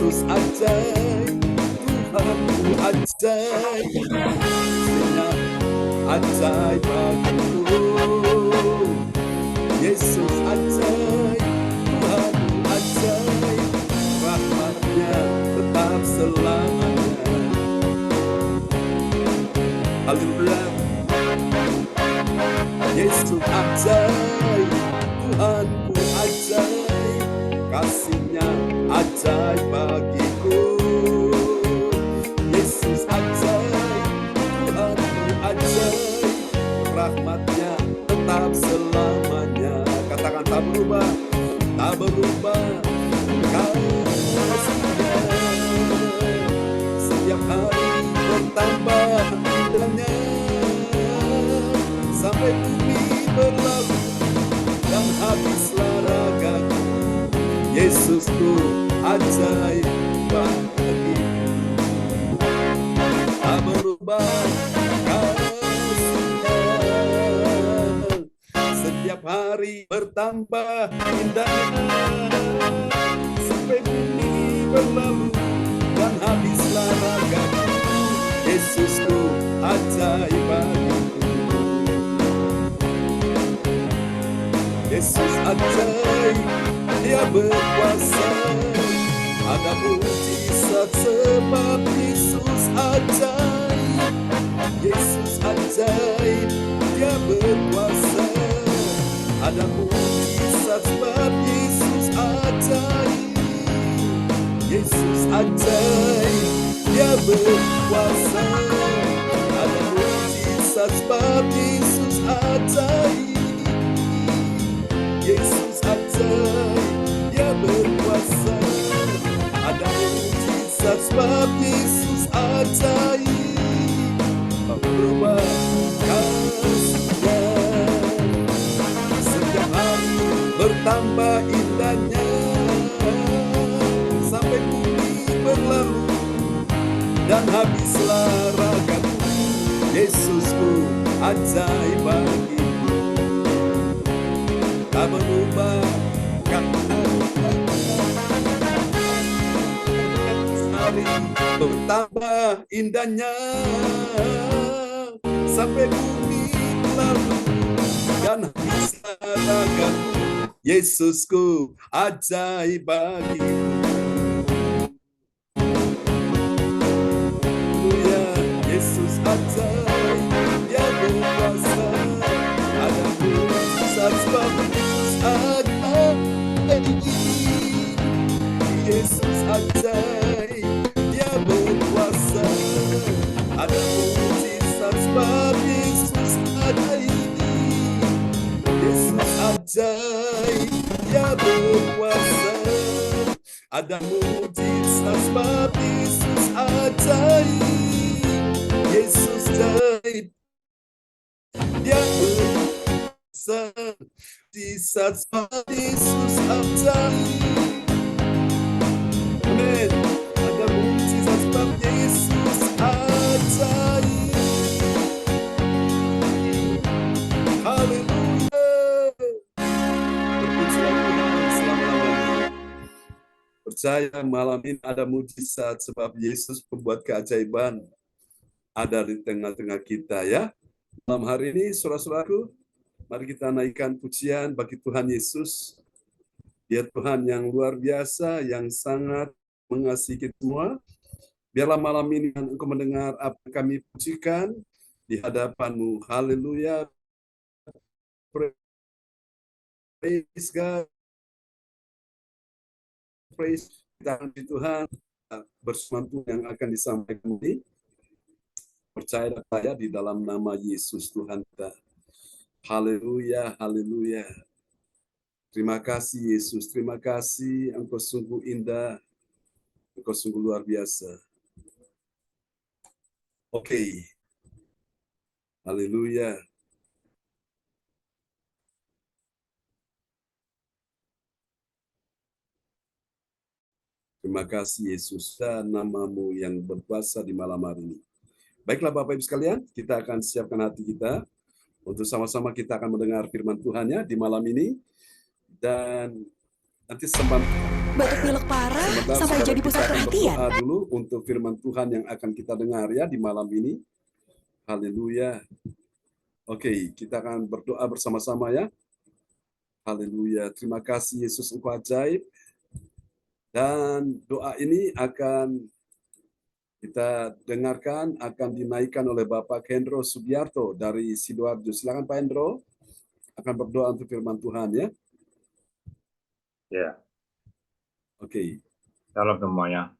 Yesus ajaib, Tuhanku ajaib, Sinar ajaib bagiku. Yesus ajaib, Tuhanku ajaib, rahmatnya tetap selamanya. Haleluya. Yesus ajaib, Tuhanku ajaib, kasih-Nya ajaib bagiku. Yesus ajaib, Tuhanku ajaib, rahmat-Nya tetap selamanya. Katakan tak berubah, tak berubah kasih-Nya. Setiap hari bertambah indahnya, sampai bumi berlalu dan habislah ragaku. Yesusku ajaib bagiku, tak berubah kasih-Nya. Setiap hari bertambah indahnya, sampai bumi berlalu dan habislah ragaku. Yesusku ajaib bagiku. Yesus ajaib, Dia berkuasa. Ada mujizat sebab Yesus ajaib. Yesus ajaib, Dia berkuasa. Ada mujizat sebab Yesus ajaib. Yesus ajaib, Dia berkuasa. Ada mujizat sebab Yesus ajaib. Yesus ajaib, Dia berkuasa. Ada mujizat sebab Yesus ajaib. Tak berubah kasih-Nya. Setiap hari bertambah indahnya, sampai bumi berlalu dan habislah ragaku. Yesusku ajaib bagiku, tak berubah hari bertambah indahnya, sampai bumi berlalu dan habislah ragaku. Yesusku ajaib bagiku. Yesus ajaib, Dia berkuasa. Ada mujizat sebab Yesus ajaib. Yesus ajaib, Dia berkuasa. Ada mujizat sebab Yesus ajaib. Yesus ajaib, Dia berkuasa. Ada mujizat sebab Yesus ajaib. Yesus ajaib, Dia berkuasa. Mujizat sebab Yesus ajaib. Amin. Ada mujizat sebab Yesus ajaib. Haleluya. Terpujilah Tuhan selama-lamanya. Percaya malam ini ada mujizat sebab Yesus membuat keajaiban ada di tengah-tengah kita ya. Malam hari ini saudara-saudaraku, mari kita naikkan pujian bagi Tuhan Yesus. Dia Tuhan yang luar biasa, yang sangat mengasihi kita semua. Biarlah malam ini Engkau mendengar apa yang kami pujikan di hadapan-Mu. Haleluya. Praise God. Praise Tuhan. Bersama Tuhan yang akan disampaikan ini. Percaya saya di dalam nama Yesus Tuhan kita. Haleluya, haleluya. Terima kasih Yesus, terima kasih. Engkau sungguh indah, Engkau sungguh luar biasa. Oke. Haleluya. Terima kasih Yesus, dan nama-Mu yang berkuasa di malam hari ini. Baiklah Bapak Ibu sekalian, kita akan siapkan hati kita untuk sama-sama kita akan mendengar firman Tuhan-Nya di malam ini. Dan Nanti sembah Batuk pilek parah sebentar, sampai saudara, jadi kita pusat akan perhatian. berdoa dulu untuk firman Tuhan yang akan kita dengar ya di malam ini. Haleluya. Oke, kita akan berdoa bersama-sama ya. Haleluya. Terima kasih Yesus, Engkau ajaib. Dan doa ini akan kita dengarkan, akan dinaikkan oleh Bapak Hendro Sugiarto dari Sidoarjo. Silakan Pak Hendro, akan berdoa untuk firman Tuhan ya. Ya, Oke. shalom semuanya.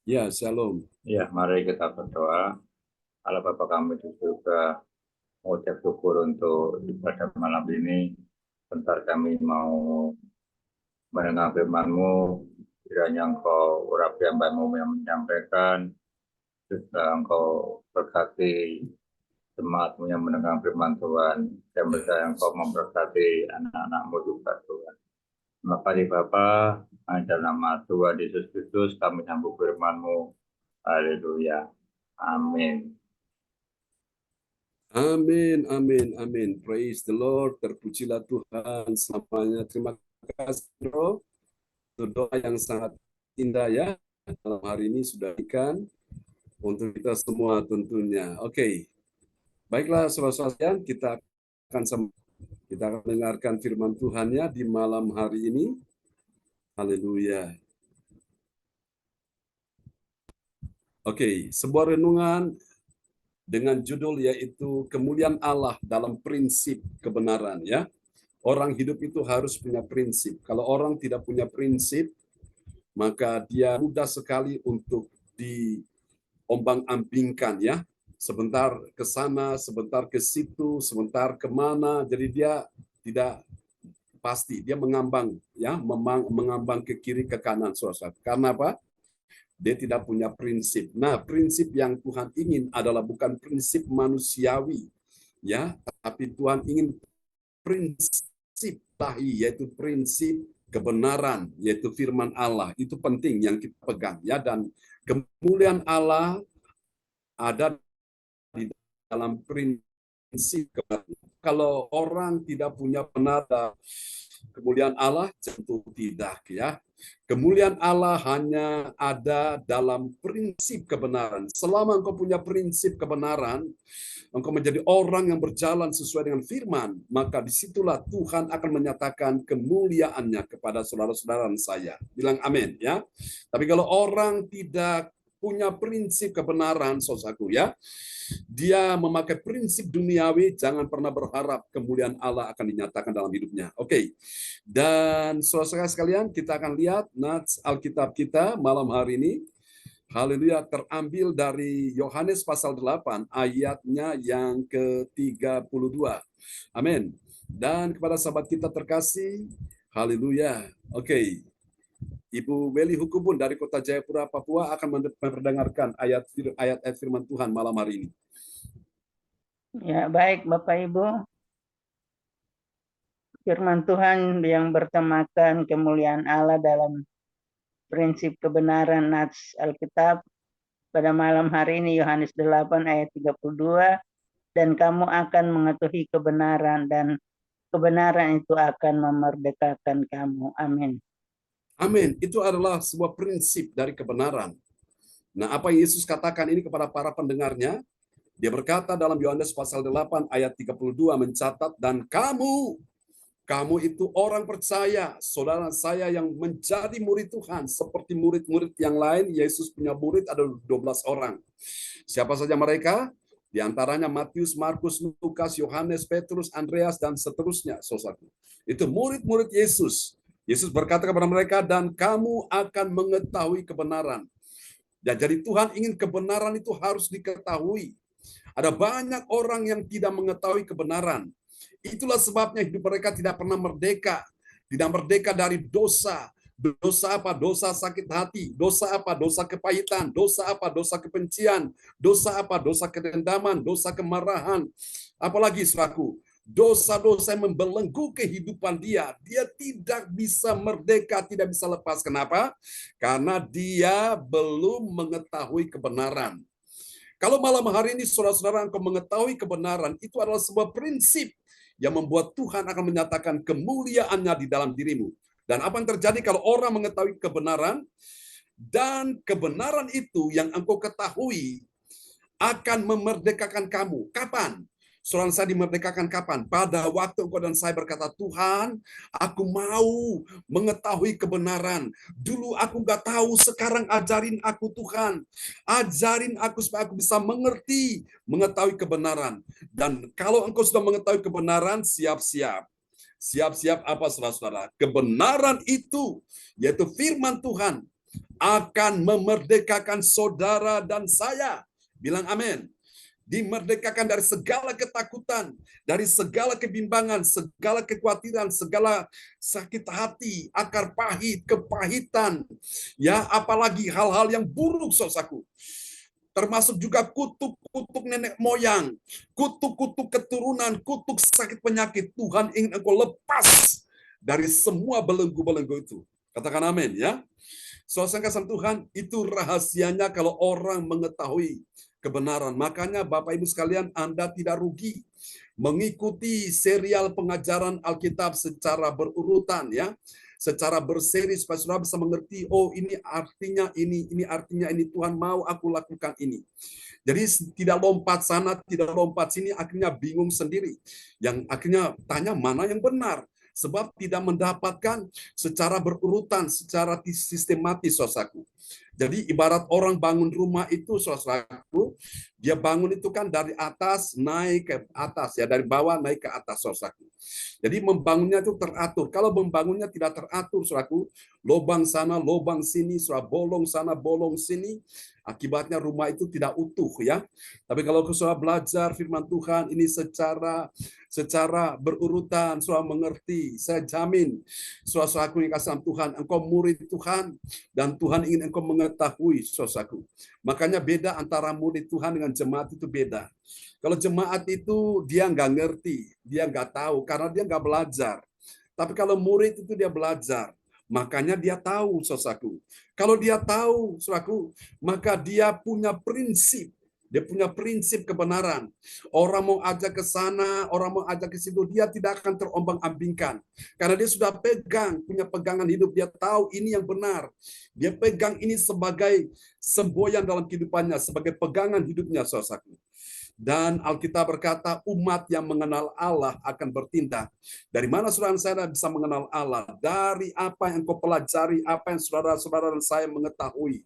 Ya, shalom. Ya, mari kita berdoa. Allah Bapa kami di surga, mengucap syukur untuk ibadah malam ini. Bentar kami mau mendengar firman-Mu, kiranya Engkau urapi hamba-Mu yang menyampaikan, juga Engkau berkati jemaat-Mu yang mendengar firman Tuhan, dan percaya Engkau memberkati anak-anak-Mu juga Tuhan. Terima kasih Bapa, dalam nama Tuhan Yesus Kristus kami sambut firman-Mu. Haleluya. Amin. Amin, amin, amin. Praise the Lord. Terpujilah Tuhan selamanya. Terima kasih, bro. Untuk doa yang sangat indah ya. Malam hari ini sudah diberikan untuk kita semua tentunya. Oke. Baiklah, saudara-saudara sekalian, kita akan mendengarkan firman Tuhan-Nya di malam hari ini. Haleluya. Oke, sebuah renungan dengan judul yaitu kemuliaan Allah dalam prinsip kebenaran ya. Orang hidup itu harus punya prinsip. Kalau orang tidak punya prinsip, maka dia mudah sekali untuk diombang-ambingkan ya. Sebentar ke sana, sebentar ke situ, sebentar kemana. Jadi dia tidak pasti, dia mengambang ya, mengambang ke kiri ke kanan, saudara. Karena apa? Dia tidak punya prinsip. Nah, prinsip yang Tuhan ingin adalah bukan prinsip manusiawi, ya, tapi Tuhan ingin prinsip ilahi, yaitu prinsip kebenaran, yaitu firman Allah. Itu penting yang kita pegang, ya. Dan kemuliaan Allah ada di dalam prinsip kebenaran. Kalau orang tidak punya benar kemuliaan Allah, tentu tidak, ya. Kemuliaan Allah hanya ada dalam prinsip kebenaran. Selama engkau punya prinsip kebenaran, engkau menjadi orang yang berjalan sesuai dengan firman, maka disitulah Tuhan akan menyatakan kemuliaannya kepada saudara-saudara saya. Bilang amin ya. Tapi kalau orang tidak punya prinsip kebenaran, saudaraku ya, dia memakai prinsip duniawi, jangan pernah berharap kemuliaan Allah akan dinyatakan dalam hidupnya. Oke. Dan saudara sekalian, kita akan lihat nats Alkitab kita malam hari ini. Haleluya, terambil dari Yohanes pasal 8 ayatnya yang ke-32. Amin. Dan kepada sahabat kita terkasih, haleluya. Oke. Ibu Weli Hukubun dari Kota Jayapura, Papua akan memperdengarkan ayat firman Tuhan malam hari ini. Ya, baik Bapak Ibu. Firman Tuhan yang bertemakan kemuliaan Allah dalam prinsip kebenaran nats Alkitab pada malam hari ini Yohanes 8 ayat 32, dan kamu akan mengetahui kebenaran dan kebenaran itu akan memerdekakan kamu. Amin. Amin. Itu adalah sebuah prinsip dari kebenaran. Nah, apa yang Yesus katakan ini kepada para pendengarnya? Dia berkata dalam Yohanes pasal 8 ayat 32 mencatat, dan kamu itu orang percaya, saudara saya yang menjadi murid Tuhan. Seperti murid-murid yang lain, Yesus punya murid ada 12 orang. Siapa saja mereka? Di antaranya Matius, Markus, Lukas, Yohanes, Petrus, Andreas, dan seterusnya. Saudaraku. Itu murid-murid Yesus. Yesus berkata kepada mereka, dan kamu akan mengetahui kebenaran. Ya, jadi Tuhan ingin kebenaran itu harus diketahui. Ada banyak orang yang tidak mengetahui kebenaran. Itulah sebabnya hidup mereka tidak pernah merdeka. Tidak merdeka dari dosa. Dosa apa? Dosa sakit hati. Dosa apa? Dosa kepahitan. Dosa apa? Dosa kebencian. Dosa apa? Dosa kedendaman. Dosa kemarahan. Apalagi saudaraku, dosa-dosa yang membelenggu kehidupan dia. Dia tidak bisa merdeka, tidak bisa lepas. Kenapa? Karena dia belum mengetahui kebenaran. Kalau malam hari ini saudara-saudara engkau mengetahui kebenaran, itu adalah sebuah prinsip yang membuat Tuhan akan menyatakan kemuliaannya di dalam dirimu. Dan apa yang terjadi kalau orang mengetahui kebenaran, dan kebenaran itu yang engkau ketahui akan memerdekakan kamu. Kapan? Saudara saya dimerdekakan kapan? Pada waktu engkau dan saya berkata, Tuhan, aku mau mengetahui kebenaran. Dulu aku nggak tahu, sekarang ajarin aku Tuhan. Ajarin aku supaya aku bisa mengerti, mengetahui kebenaran. Dan kalau engkau sudah mengetahui kebenaran, siap-siap. Siap-siap apa saudara-saudara? Kebenaran itu, yaitu firman Tuhan, akan memerdekakan saudara dan saya. Bilang amin. Dimerdekakan dari segala ketakutan, dari segala kebimbangan, segala kekhawatiran, segala sakit hati, akar pahit, kepahitan, ya apalagi hal-hal yang buruk, saudaraku. Termasuk juga kutuk-kutuk nenek moyang, kutuk-kutuk keturunan, kutuk sakit penyakit. Tuhan ingin engkau lepas dari semua belenggu-belenggu itu. Katakan amin ya. Saudara kasih Tuhan, itu rahasianya kalau orang mengetahui kebenaran. Makanya Bapak Ibu sekalian, Anda tidak rugi mengikuti serial pengajaran Alkitab secara berurutan ya, secara berseri supaya saudara bisa mengerti, oh ini artinya ini artinya ini, Tuhan mau aku lakukan ini. Jadi tidak lompat sana, tidak lompat sini, akhirnya bingung sendiri. Yang akhirnya tanya mana yang benar. Sebab tidak mendapatkan secara berurutan, secara sistematis, saudaraku. Jadi ibarat orang bangun rumah itu, saudaraku, dia bangun itu kan dari atas naik ke atas, ya dari bawah naik ke atas, saudaraku. Jadi membangunnya itu teratur. Kalau membangunnya tidak teratur, saudaraku, lubang sana, lubang sini, saudara, bolong sana, bolong sini, akibatnya rumah itu tidak utuh ya. Tapi kalau saudara belajar firman Tuhan ini secara berurutan, saudara mengerti, saya jamin, saudaraku yang kasih Tuhan, engkau murid Tuhan dan Tuhan ingin engkau mengetahui, saudaraku. Makanya beda antara murid Tuhan dengan jemaat itu beda. Kalau jemaat itu dia nggak ngerti, dia nggak tahu karena dia nggak belajar. Tapi kalau murid itu dia belajar. Makanya dia tahu, saudaraku. Kalau dia tahu, saudaraku, maka dia punya prinsip. Dia punya prinsip kebenaran. Orang mau ajak ke sana, orang mau ajak ke situ, dia tidak akan terombang-ambingkan. Karena dia sudah pegang, punya pegangan hidup. Dia tahu ini yang benar. Dia pegang ini sebagai semboyan dalam kehidupannya, sebagai pegangan hidupnya, saudaraku. Dan Alkitab berkata, umat yang mengenal Allah akan bertindak. Dari mana saudara-saudara bisa mengenal Allah? Dari apa yang kau pelajari, apa yang saudara-saudara dan saya mengetahui.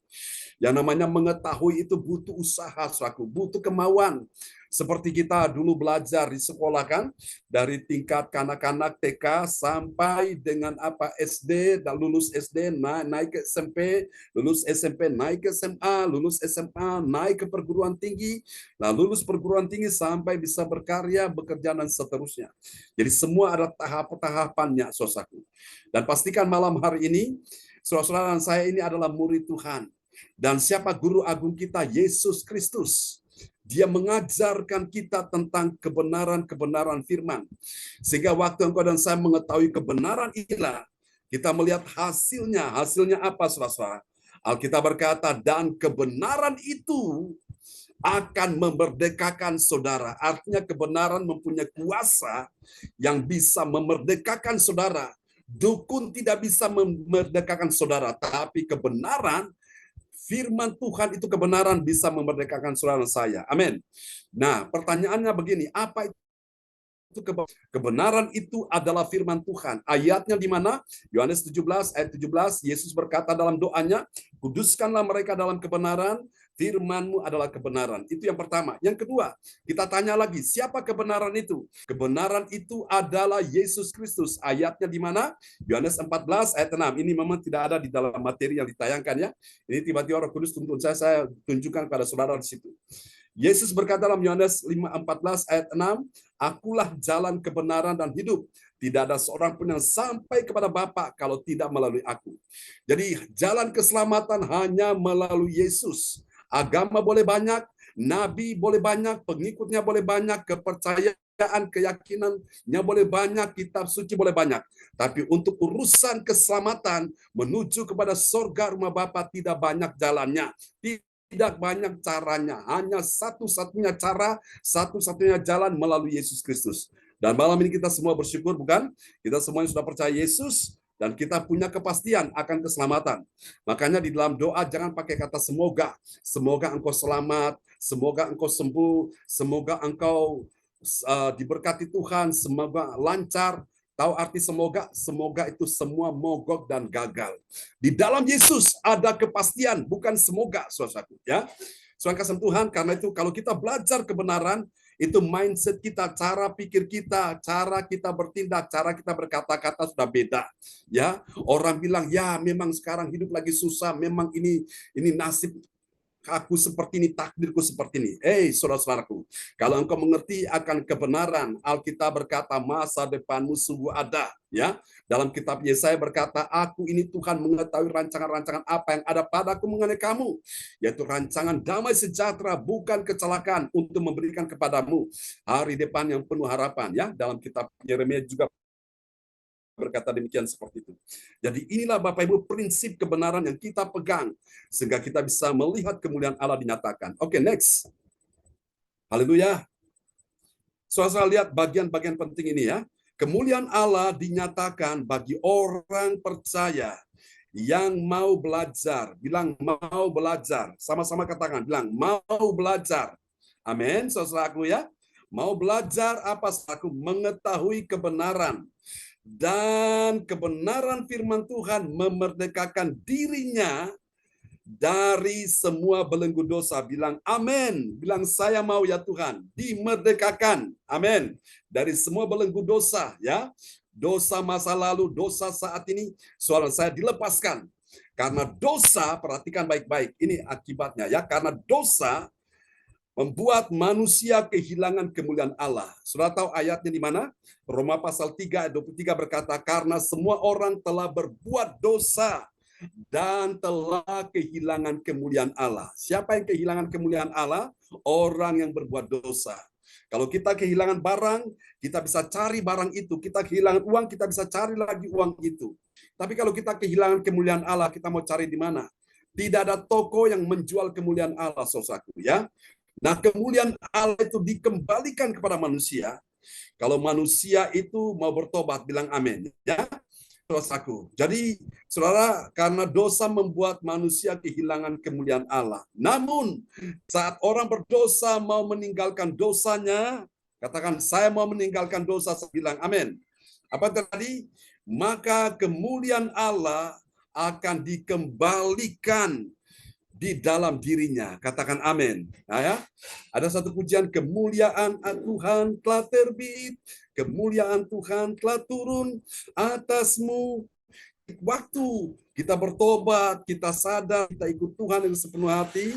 Yang namanya mengetahui itu butuh usaha, saudaraku, butuh kemauan. Seperti kita dulu belajar di sekolah kan, dari tingkat kanak-kanak TK sampai dengan SD, dan lulus SD naik ke SMP, lulus SMP naik ke SMA, lulus SMA naik ke perguruan tinggi, lalu lulus perguruan tinggi sampai bisa berkarya, bekerja dan seterusnya. Jadi semua ada tahap-tahapannya, saudaraku. Dan pastikan malam hari ini, saudara-saudara saya ini adalah murid Tuhan. Dan siapa guru agung kita? Yesus Kristus. Dia mengajarkan kita tentang kebenaran-kebenaran firman. Sehingga waktu engkau dan saya mengetahui kebenaran inilah, kita melihat hasilnya. Hasilnya apa, saudara-saudara? Alkitab berkata, dan kebenaran itu akan memerdekakan saudara. Artinya kebenaran mempunyai kuasa yang bisa memerdekakan saudara. Dukun tidak bisa memerdekakan saudara, tapi kebenaran firman Tuhan itu kebenaran bisa memerdekakan saudara saya. Amin. Nah, pertanyaannya begini, apa itu kebenaran? Itu adalah firman Tuhan. Ayatnya di mana? Yohanes 17 ayat 17, Yesus berkata dalam doanya, kuduskanlah mereka dalam kebenaran, firman-Mu adalah kebenaran. Itu yang pertama. Yang kedua, kita tanya lagi, siapa kebenaran itu? Kebenaran itu adalah Yesus Kristus. Ayatnya di mana? Yohanes 14 ayat 6. Ini memang tidak ada di dalam materi yang ditayangkan ya. Ini tiba-tiba Roh Kudus tuntun saya tunjukkan pada saudara di situ. Yesus berkata dalam Yohanes 5:14 ayat 6, akulah jalan kebenaran dan hidup. Tidak ada seorang pun yang sampai kepada Bapa kalau tidak melalui aku. Jadi jalan keselamatan hanya melalui Yesus. Agama boleh banyak, nabi boleh banyak, pengikutnya boleh banyak, kepercayaan, keyakinannya boleh banyak, kitab suci boleh banyak. Tapi untuk urusan keselamatan menuju kepada surga rumah Bapa tidak banyak jalannya. Tidak banyak caranya, hanya satu-satunya cara, satu-satunya jalan melalui Yesus Kristus. Dan malam ini kita semua bersyukur, bukan? Kita semuanya sudah percaya Yesus, dan kita punya kepastian akan keselamatan. Makanya di dalam doa jangan pakai kata semoga. Semoga engkau selamat, semoga engkau sembuh, semoga engkau diberkati Tuhan, semoga lancar. Tahu arti semoga? Semoga itu semua mogok dan gagal. Di dalam Yesus ada kepastian, bukan semoga, saudaraku. Ya, soal kesentuhan. Karena itu kalau kita belajar kebenaran, itu mindset kita, cara pikir kita, cara kita bertindak, cara kita berkata-kata sudah beda. Ya, orang bilang ya memang sekarang hidup lagi susah, memang ini nasib aku seperti ini, takdirku seperti ini. Saudara-saudaraku, kalau engkau mengerti akan kebenaran, Alkitab berkata masa depanmu sungguh ada. Ya, dalam kitab Yesaya berkata, aku ini Tuhan mengetahui rancangan-rancangan apa yang ada padaku mengenai kamu, yaitu rancangan damai sejahtera, bukan kecelakaan, untuk memberikan kepadamu hari depan yang penuh harapan. Ya, dalam kitab Yeremia juga berkata demikian seperti itu. Jadi inilah Bapak Ibu prinsip kebenaran yang kita pegang sehingga kita bisa melihat kemuliaan Allah dinyatakan. Oke, next. Haleluya. Saudara lihat bagian-bagian penting ini ya. Kemuliaan Allah dinyatakan bagi orang percaya yang mau belajar. Bilang mau belajar. Sama-sama katakan, bilang mau belajar. Amin, saudaraku ya. Mau belajar apa? Aku mengetahui kebenaran. Dan kebenaran firman Tuhan memerdekakan dirinya dari semua belenggu dosa. Bilang amin. Bilang saya mau ya Tuhan. Dimerdekakan. Amin. Dari semua belenggu dosa. Ya, dosa masa lalu, dosa saat ini. Soal saya dilepaskan. Karena dosa, perhatikan baik-baik. Ini akibatnya ya. Karena dosa membuat manusia kehilangan kemuliaan Allah. Sudah tahu ayatnya di mana? Roma pasal 3 ayat 23 berkata, karena semua orang telah berbuat dosa dan telah kehilangan kemuliaan Allah. Siapa yang kehilangan kemuliaan Allah? Orang yang berbuat dosa. Kalau kita kehilangan barang, kita bisa cari barang itu. Kita kehilangan uang, kita bisa cari lagi uang itu. Tapi kalau kita kehilangan kemuliaan Allah, kita mau cari di mana? Tidak ada toko yang menjual kemuliaan Allah, saudaraku ya. Nah, kemuliaan Allah itu dikembalikan kepada manusia. Kalau manusia itu mau bertobat, bilang amin. Ya, saudaraku. Jadi, saudara, karena dosa membuat manusia kehilangan kemuliaan Allah. Namun, saat orang berdosa mau meninggalkan dosanya, katakan, saya mau meninggalkan dosa, saya bilang amin. Apa tadi? Maka kemuliaan Allah akan dikembalikan di dalam dirinya. Katakan amin. Nah, ya. Ada satu pujian, kemuliaan Tuhan telah terbit, kemuliaan Tuhan telah turun atasmu. Waktu kita bertobat, kita sadar, kita ikut Tuhan dengan sepenuh hati,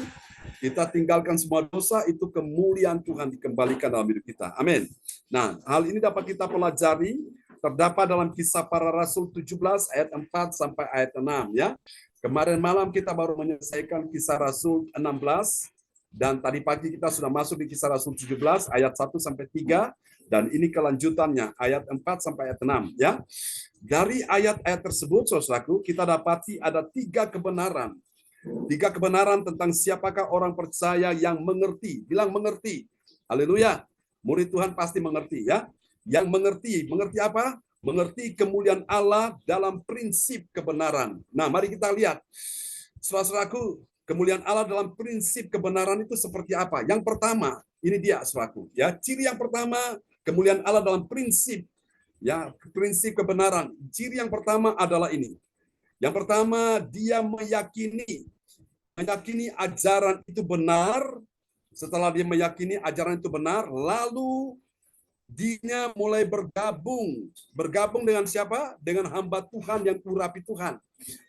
kita tinggalkan semua dosa, itu kemuliaan Tuhan dikembalikan dalam hidup kita. Amin. Nah, hal ini dapat kita pelajari, terdapat dalam Kisah Para Rasul 17 ayat 4 sampai ayat 6 ya. Kemarin malam kita baru menyelesaikan Kisah Rasul 16 dan tadi pagi kita sudah masuk di Kisah Rasul 17 ayat 1 sampai 3 dan ini kelanjutannya ayat 4 sampai ayat 6 ya. Dari ayat-ayat tersebut saudaraku kita dapati ada 3 kebenaran. 3 kebenaran tentang siapakah orang percaya yang mengerti. Bilang mengerti. Haleluya. Murid Tuhan pasti mengerti ya. Yang mengerti apa? Mengerti kemuliaan Allah dalam prinsip kebenaran. Nah, mari kita lihat. Saudaraku, kemuliaan Allah dalam prinsip kebenaran itu seperti apa? Yang pertama, ini dia saudaraku. Ya, ciri yang pertama, kemuliaan Allah dalam prinsip prinsip kebenaran. Ciri yang pertama adalah ini. Yang pertama, dia meyakini ajaran itu benar. Setelah dia meyakini ajaran itu benar, lalu dia mulai bergabung dengan siapa? Dengan hamba Tuhan yang urapi Tuhan.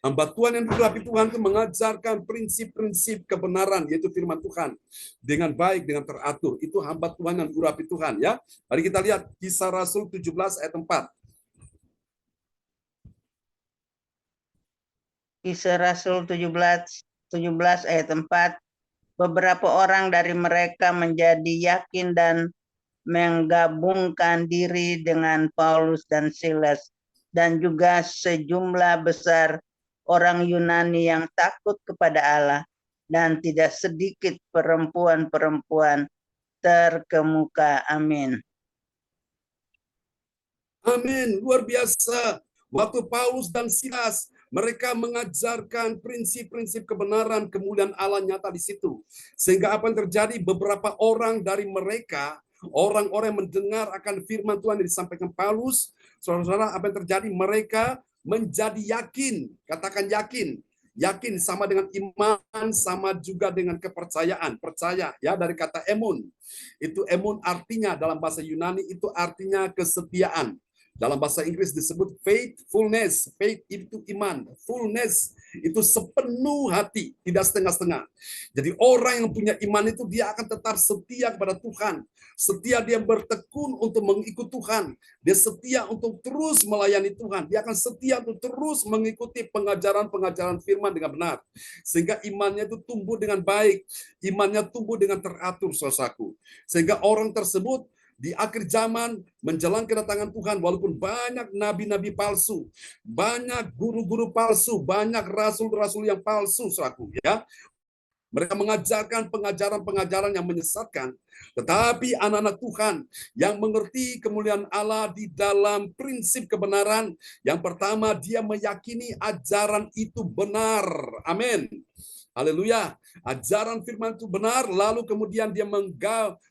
Hamba Tuhan yang urapi Tuhan itu mengajarkan prinsip-prinsip kebenaran, yaitu firman Tuhan dengan baik, dengan teratur. Itu hamba Tuhan yang urapi Tuhan ya. Mari kita lihat Kisah Rasul 17 ayat 4. Kisah Rasul 17 ayat 4. Beberapa orang dari mereka menjadi yakin dan menggabungkan diri dengan Paulus dan Silas dan juga sejumlah besar orang Yunani yang takut kepada Allah dan tidak sedikit perempuan-perempuan terkemuka. Amin. Amin. Luar biasa. Waktu Paulus dan Silas, mereka mengajarkan prinsip-prinsip kebenaran, kemuliaan Allah nyata di situ. Sehingga apa yang terjadi, beberapa orang dari mereka, orang-orang yang mendengar akan firman Tuhan yang disampaikan Paulus, saudara-saudara, apa yang terjadi? Mereka menjadi yakin, katakan yakin. Yakin sama dengan iman, sama juga dengan kepercayaan. Percaya, ya, dari kata emun. Itu emun artinya dalam bahasa Yunani itu artinya kesetiaan. Dalam bahasa Inggris disebut faithfulness. Faith itu iman. Fullness itu sepenuh hati, tidak setengah-setengah. Jadi orang yang punya iman itu dia akan tetap setia kepada Tuhan. Setia, dia bertekun untuk mengikut Tuhan. Dia setia untuk terus melayani Tuhan. Dia akan setia untuk terus mengikuti pengajaran-pengajaran firman dengan benar. Sehingga imannya itu tumbuh dengan baik. Imannya tumbuh dengan teratur, saudaraku. Sehingga orang tersebut di akhir zaman menjelang kedatangan Tuhan, walaupun banyak nabi-nabi palsu, banyak guru-guru palsu, banyak rasul-rasul yang palsu, saudaraku, ya. Mereka mengajarkan pengajaran-pengajaran yang menyesatkan, tetapi anak-anak Tuhan yang mengerti kemuliaan Allah di dalam prinsip kebenaran, yang pertama dia meyakini ajaran itu benar. Amin. Haleluya. Ajaran firman itu benar, lalu kemudian dia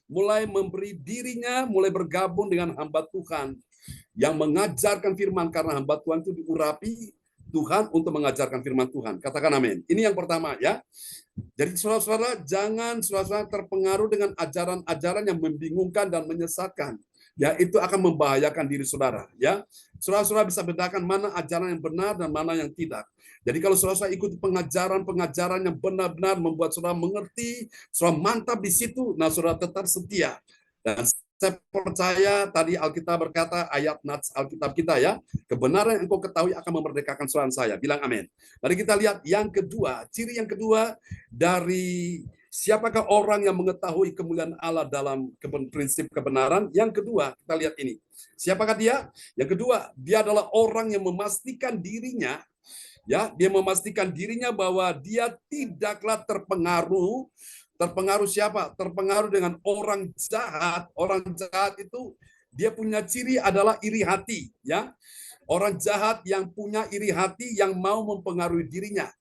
mulai memberi dirinya, mulai bergabung dengan hamba Tuhan yang mengajarkan firman, karena hamba Tuhan itu diurapi Tuhan untuk mengajarkan firman Tuhan. Katakan amin. Ini yang pertama, ya. Jadi saudara-saudara, jangan saudara-saudara terpengaruh dengan ajaran-ajaran yang membingungkan dan menyesatkan. Ya, itu akan membahayakan diri saudara, ya. Saudara-saudara bisa bedakan mana ajaran yang benar dan mana yang tidak. Jadi kalau saudara ikuti pengajaran-pengajaran yang benar-benar membuat saudara mengerti, saudara mantap di situ, nah saudara tetap setia. Dan saya percaya tadi Alkitab berkata, ayat nats Alkitab kita, ya, kebenaran yang engkau ketahui akan memerdekakan saudara saya. Bilang amin. Mari kita lihat yang kedua, ciri yang kedua dari siapakah orang yang mengetahui kemuliaan Allah dalam prinsip kebenaran. Yang kedua, kita lihat ini. Siapakah dia? Yang kedua, dia adalah orang yang memastikan dirinya, ya, dia memastikan dirinya bahwa dia tidaklah terpengaruh siapa? Terpengaruh dengan orang jahat. Orang jahat itu dia punya ciri adalah iri hati, ya. Orang jahat yang punya iri hati yang mau mempengaruhi dirinya.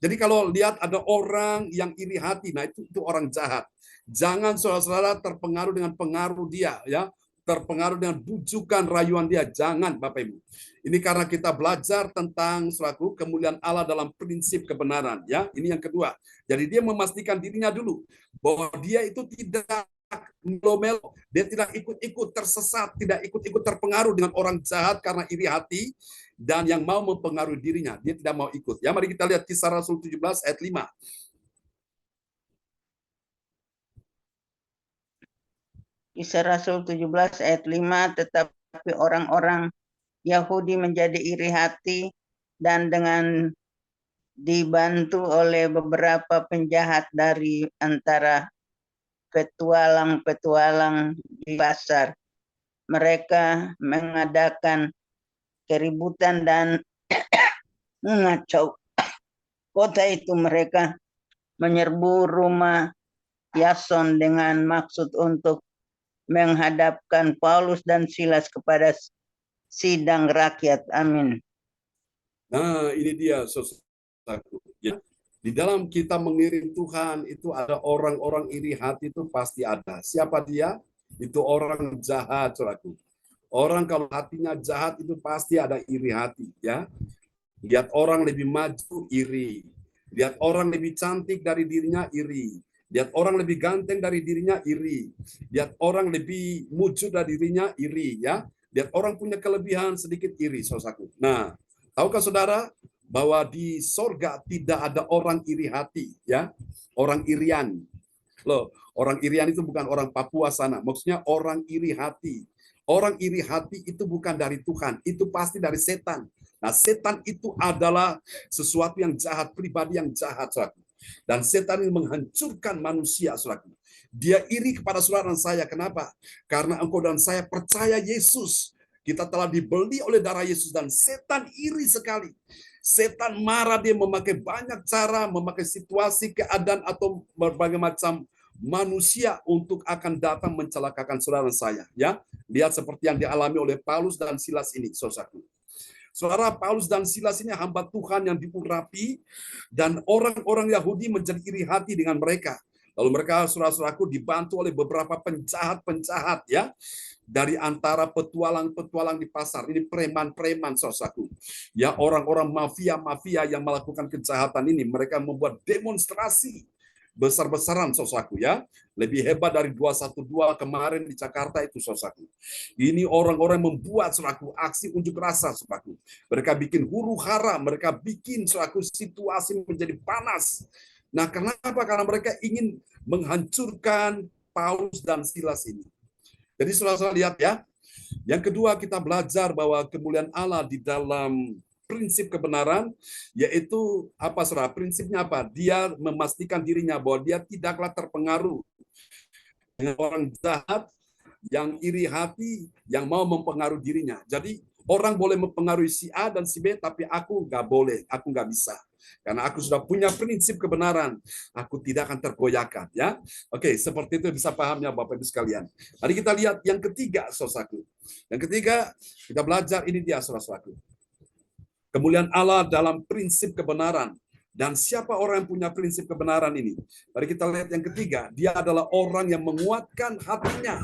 Jadi kalau lihat ada orang yang iri hati, nah itu orang jahat. Jangan saudara-saudara terpengaruh dengan pengaruh dia, ya. Terpengaruh dengan bujukan rayuan dia. Jangan, Bapak Ibu. Ini karena kita belajar tentang selaku kemuliaan Allah dalam prinsip kebenaran, ya. Ini yang kedua. Jadi dia memastikan dirinya dulu bahwa dia itu tidak melo-melo, dia tidak ikut-ikut tersesat, tidak ikut-ikut terpengaruh dengan orang jahat karena iri hati dan yang mau mempengaruhi dirinya. Dia tidak mau ikut. Ya, mari kita lihat Kisah Rasul 17 ayat 5. Kisah Rasul 17 ayat 5, tetapi orang-orang Yahudi menjadi iri hati dan dengan dibantu oleh beberapa penjahat dari antara petualang-petualang di pasar. Mereka mengadakan keributan dan mengacau kota itu. Mereka menyerbu rumah Yason dengan maksud untuk menghadapkan Paulus dan Silas kepada sidang rakyat. Amin. Nah, ini dia, saudaraku, ya. Di dalam kita mengiring Tuhan itu ada orang-orang iri hati, itu pasti ada. Siapa dia? Itu orang jahat, saudaraku. Orang kalau hatinya jahat itu pasti ada iri hati, ya. Lihat orang lebih maju, iri. Lihat orang lebih cantik dari dirinya, iri. Lihat orang lebih ganteng dari dirinya, iri. Lihat orang lebih wujud dari dirinya, iri, ya. Lihat orang punya kelebihan sedikit, iri, saudaraku. Nah, tahukah saudara bahwa di sorga tidak ada orang iri hati, ya, orang irian. Loh, orang irian itu bukan orang Papua sana, maksudnya orang iri hati. Orang iri hati itu bukan dari Tuhan, itu pasti dari setan. Nah, setan itu adalah sesuatu yang jahat, pribadi yang jahat, saudara. Dan setan ini menghancurkan manusia, saudara. Dia iri kepada saudara dan saya. Kenapa? Karena engkau dan saya percaya Yesus. Kita telah dibeli oleh darah Yesus, dan setan iri sekali. Setan marah, dia memakai banyak cara, memakai situasi, keadaan, atau berbagai macam manusia untuk akan datang mencelakakan saudara dan saya. Ya, lihat seperti yang dialami oleh Paulus dan Silas ini, saudaraku. Saudara, Paulus dan Silas ini hamba Tuhan yang diurapi, dan orang-orang Yahudi menjadi iri hati dengan mereka. Lalu mereka, saudara-saudaraku, dibantu oleh beberapa penjahat-penjahat ya, dari antara petualang-petualang di pasar. Ini preman-preman, saudaraku. Ya, orang-orang mafia-mafia yang melakukan kejahatan ini, mereka membuat demonstrasi besar-besaran, saudaraku ya. Lebih hebat dari 212 kemarin di Jakarta itu, saudaraku. Ini orang-orang membuat, saudaraku, aksi unjuk rasa, saudaraku. Mereka bikin huru-hara, mereka bikin, saudaraku, situasi menjadi panas. Nah, kenapa? Karena mereka ingin menghancurkan Paulus dan Silas ini. Jadi saudara-saudara lihat ya. Yang kedua, kita belajar bahwa kemuliaan Allah di dalam prinsip kebenaran, yaitu apa, saudara? Prinsipnya apa? Dia memastikan dirinya bahwa dia tidaklah terpengaruh dengan orang jahat, yang iri hati, yang mau mempengaruhi dirinya. Jadi orang boleh mempengaruhi si A dan si B, tapi aku nggak boleh, aku nggak bisa. Karena aku sudah punya prinsip kebenaran, aku tidak akan tergoyahkan. Ya, oke, seperti itu bisa pahamnya Bapak Ibu sekalian. Mari kita lihat yang ketiga, saudaraku. Yang ketiga, kita belajar ini dia, saudaraku. Kemuliaan Allah dalam prinsip kebenaran. Dan siapa orang yang punya prinsip kebenaran ini? Mari kita lihat yang ketiga, dia adalah orang yang menguatkan hatinya.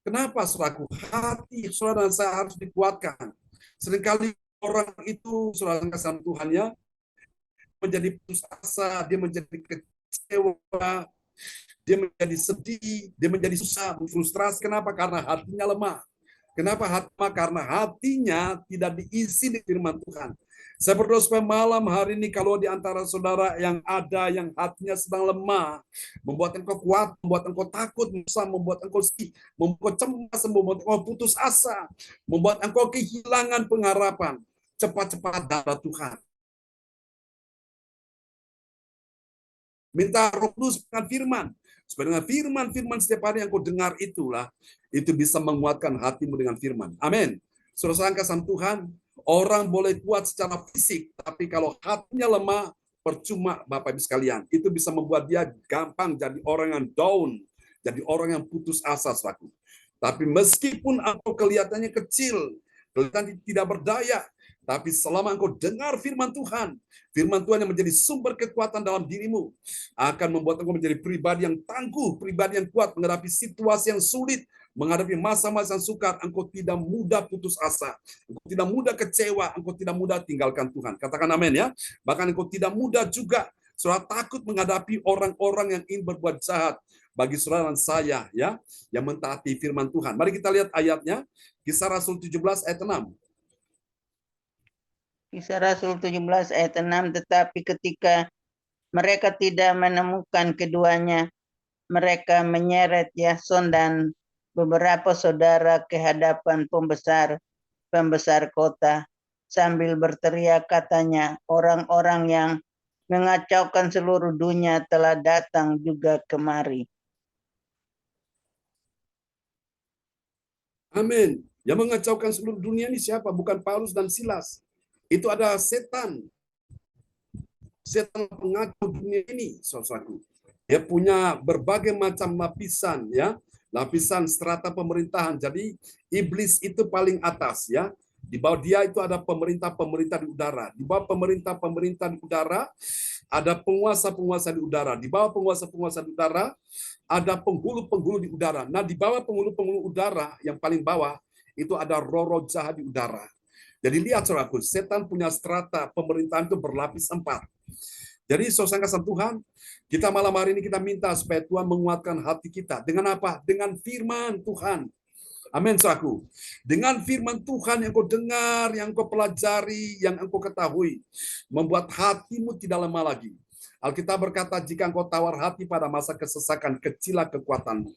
Kenapa, saudaraku? Hati saudara dan saya harus dikuatkan. Seringkali orang itu, saudara kasih Tuhan ya, menjadi putus asa, dia menjadi kecewa, dia menjadi sedih, dia menjadi susah, frustrasi. Kenapa? Karena hatinya lemah. Kenapa hatinya? Karena hatinya tidak diisi di firman Tuhan. Saya berdoa supaya malam hari ini kalau di antara saudara yang ada yang hatinya sedang lemah, membuat engkau kuat, membuat engkau takut, membuat engkau sedih, membuat cemas, membuat engkau putus asa, membuat engkau kehilangan pengharapan, cepat-cepat datang Tuhan. Minta Roh Kudus dengan firman. Supaya dengan firman-firman setiap hari yang kau dengar itulah, itu bisa menguatkan hatimu dengan firman. Amin. Saudara kasih Tuhan, orang boleh kuat secara fisik, tapi kalau hatinya lemah, percuma Bapak Ibu sekalian. Itu bisa membuat dia gampang jadi orang yang down, jadi orang yang putus asa, saudaraku. Tapi meskipun engkau kelihatannya kecil, kelihatan tidak berdaya, tapi selama engkau dengar firman Tuhan yang menjadi sumber kekuatan dalam dirimu, akan membuat engkau menjadi pribadi yang tangguh, pribadi yang kuat menghadapi situasi yang sulit, menghadapi masa-masa yang sukar. Engkau tidak mudah putus asa, engkau tidak mudah kecewa, engkau tidak mudah tinggalkan Tuhan. Katakan amin ya. Bahkan engkau tidak mudah juga saudara takut menghadapi orang-orang yang ingin berbuat jahat bagi saudara dan saya ya, yang mentaati firman Tuhan. Mari kita lihat ayatnya, Kisah Rasul 17 ayat 6. Kisah Rasul 17 ayat 6, tetapi ketika mereka tidak menemukan keduanya, mereka menyeret Yason dan beberapa saudara ke hadapan pembesar kota, sambil berteriak katanya, orang-orang yang mengacaukan seluruh dunia telah datang juga kemari. Amin. Yang mengacaukan seluruh dunia ini siapa? Bukan Paulus dan Silas. Itu ada setan. Setan pengacau dunia ini, saudaraku. Dia punya berbagai macam lapisan ya. Lapisan strata pemerintahan. Jadi iblis itu paling atas ya. Di bawah dia itu ada pemerintah-pemerintah di udara. Di bawah pemerintah-pemerintah di udara ada penguasa-penguasa di udara. Di bawah penguasa-penguasa di udara ada penghulu-penghulu di udara. Nah, di bawah penghulu-penghulu udara yang paling bawah itu ada roh-roh jahat di udara. Jadi lihat saudaraku, setan punya strata pemerintahan itu berlapis 4. Jadi saudara kasih Tuhan, kita malam hari ini kita minta supaya Tuhan menguatkan hati kita. Dengan apa? Dengan firman Tuhan. Amin, saudaraku. Dengan firman Tuhan yang kau dengar, yang kau pelajari, yang engkau ketahui, membuat hatimu tidak lemah lagi. Alkitab berkata, jika engkau tawar hati pada masa kesesakan, kecilah kekuatanmu.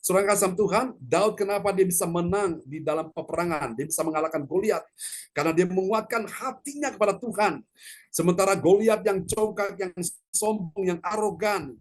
Saudara kasih Tuhan, Daud kenapa dia bisa menang di dalam peperangan? Dia bisa mengalahkan Goliat karena dia menguatkan hatinya kepada Tuhan. Sementara Goliat yang congkak, yang sombong, yang arogan,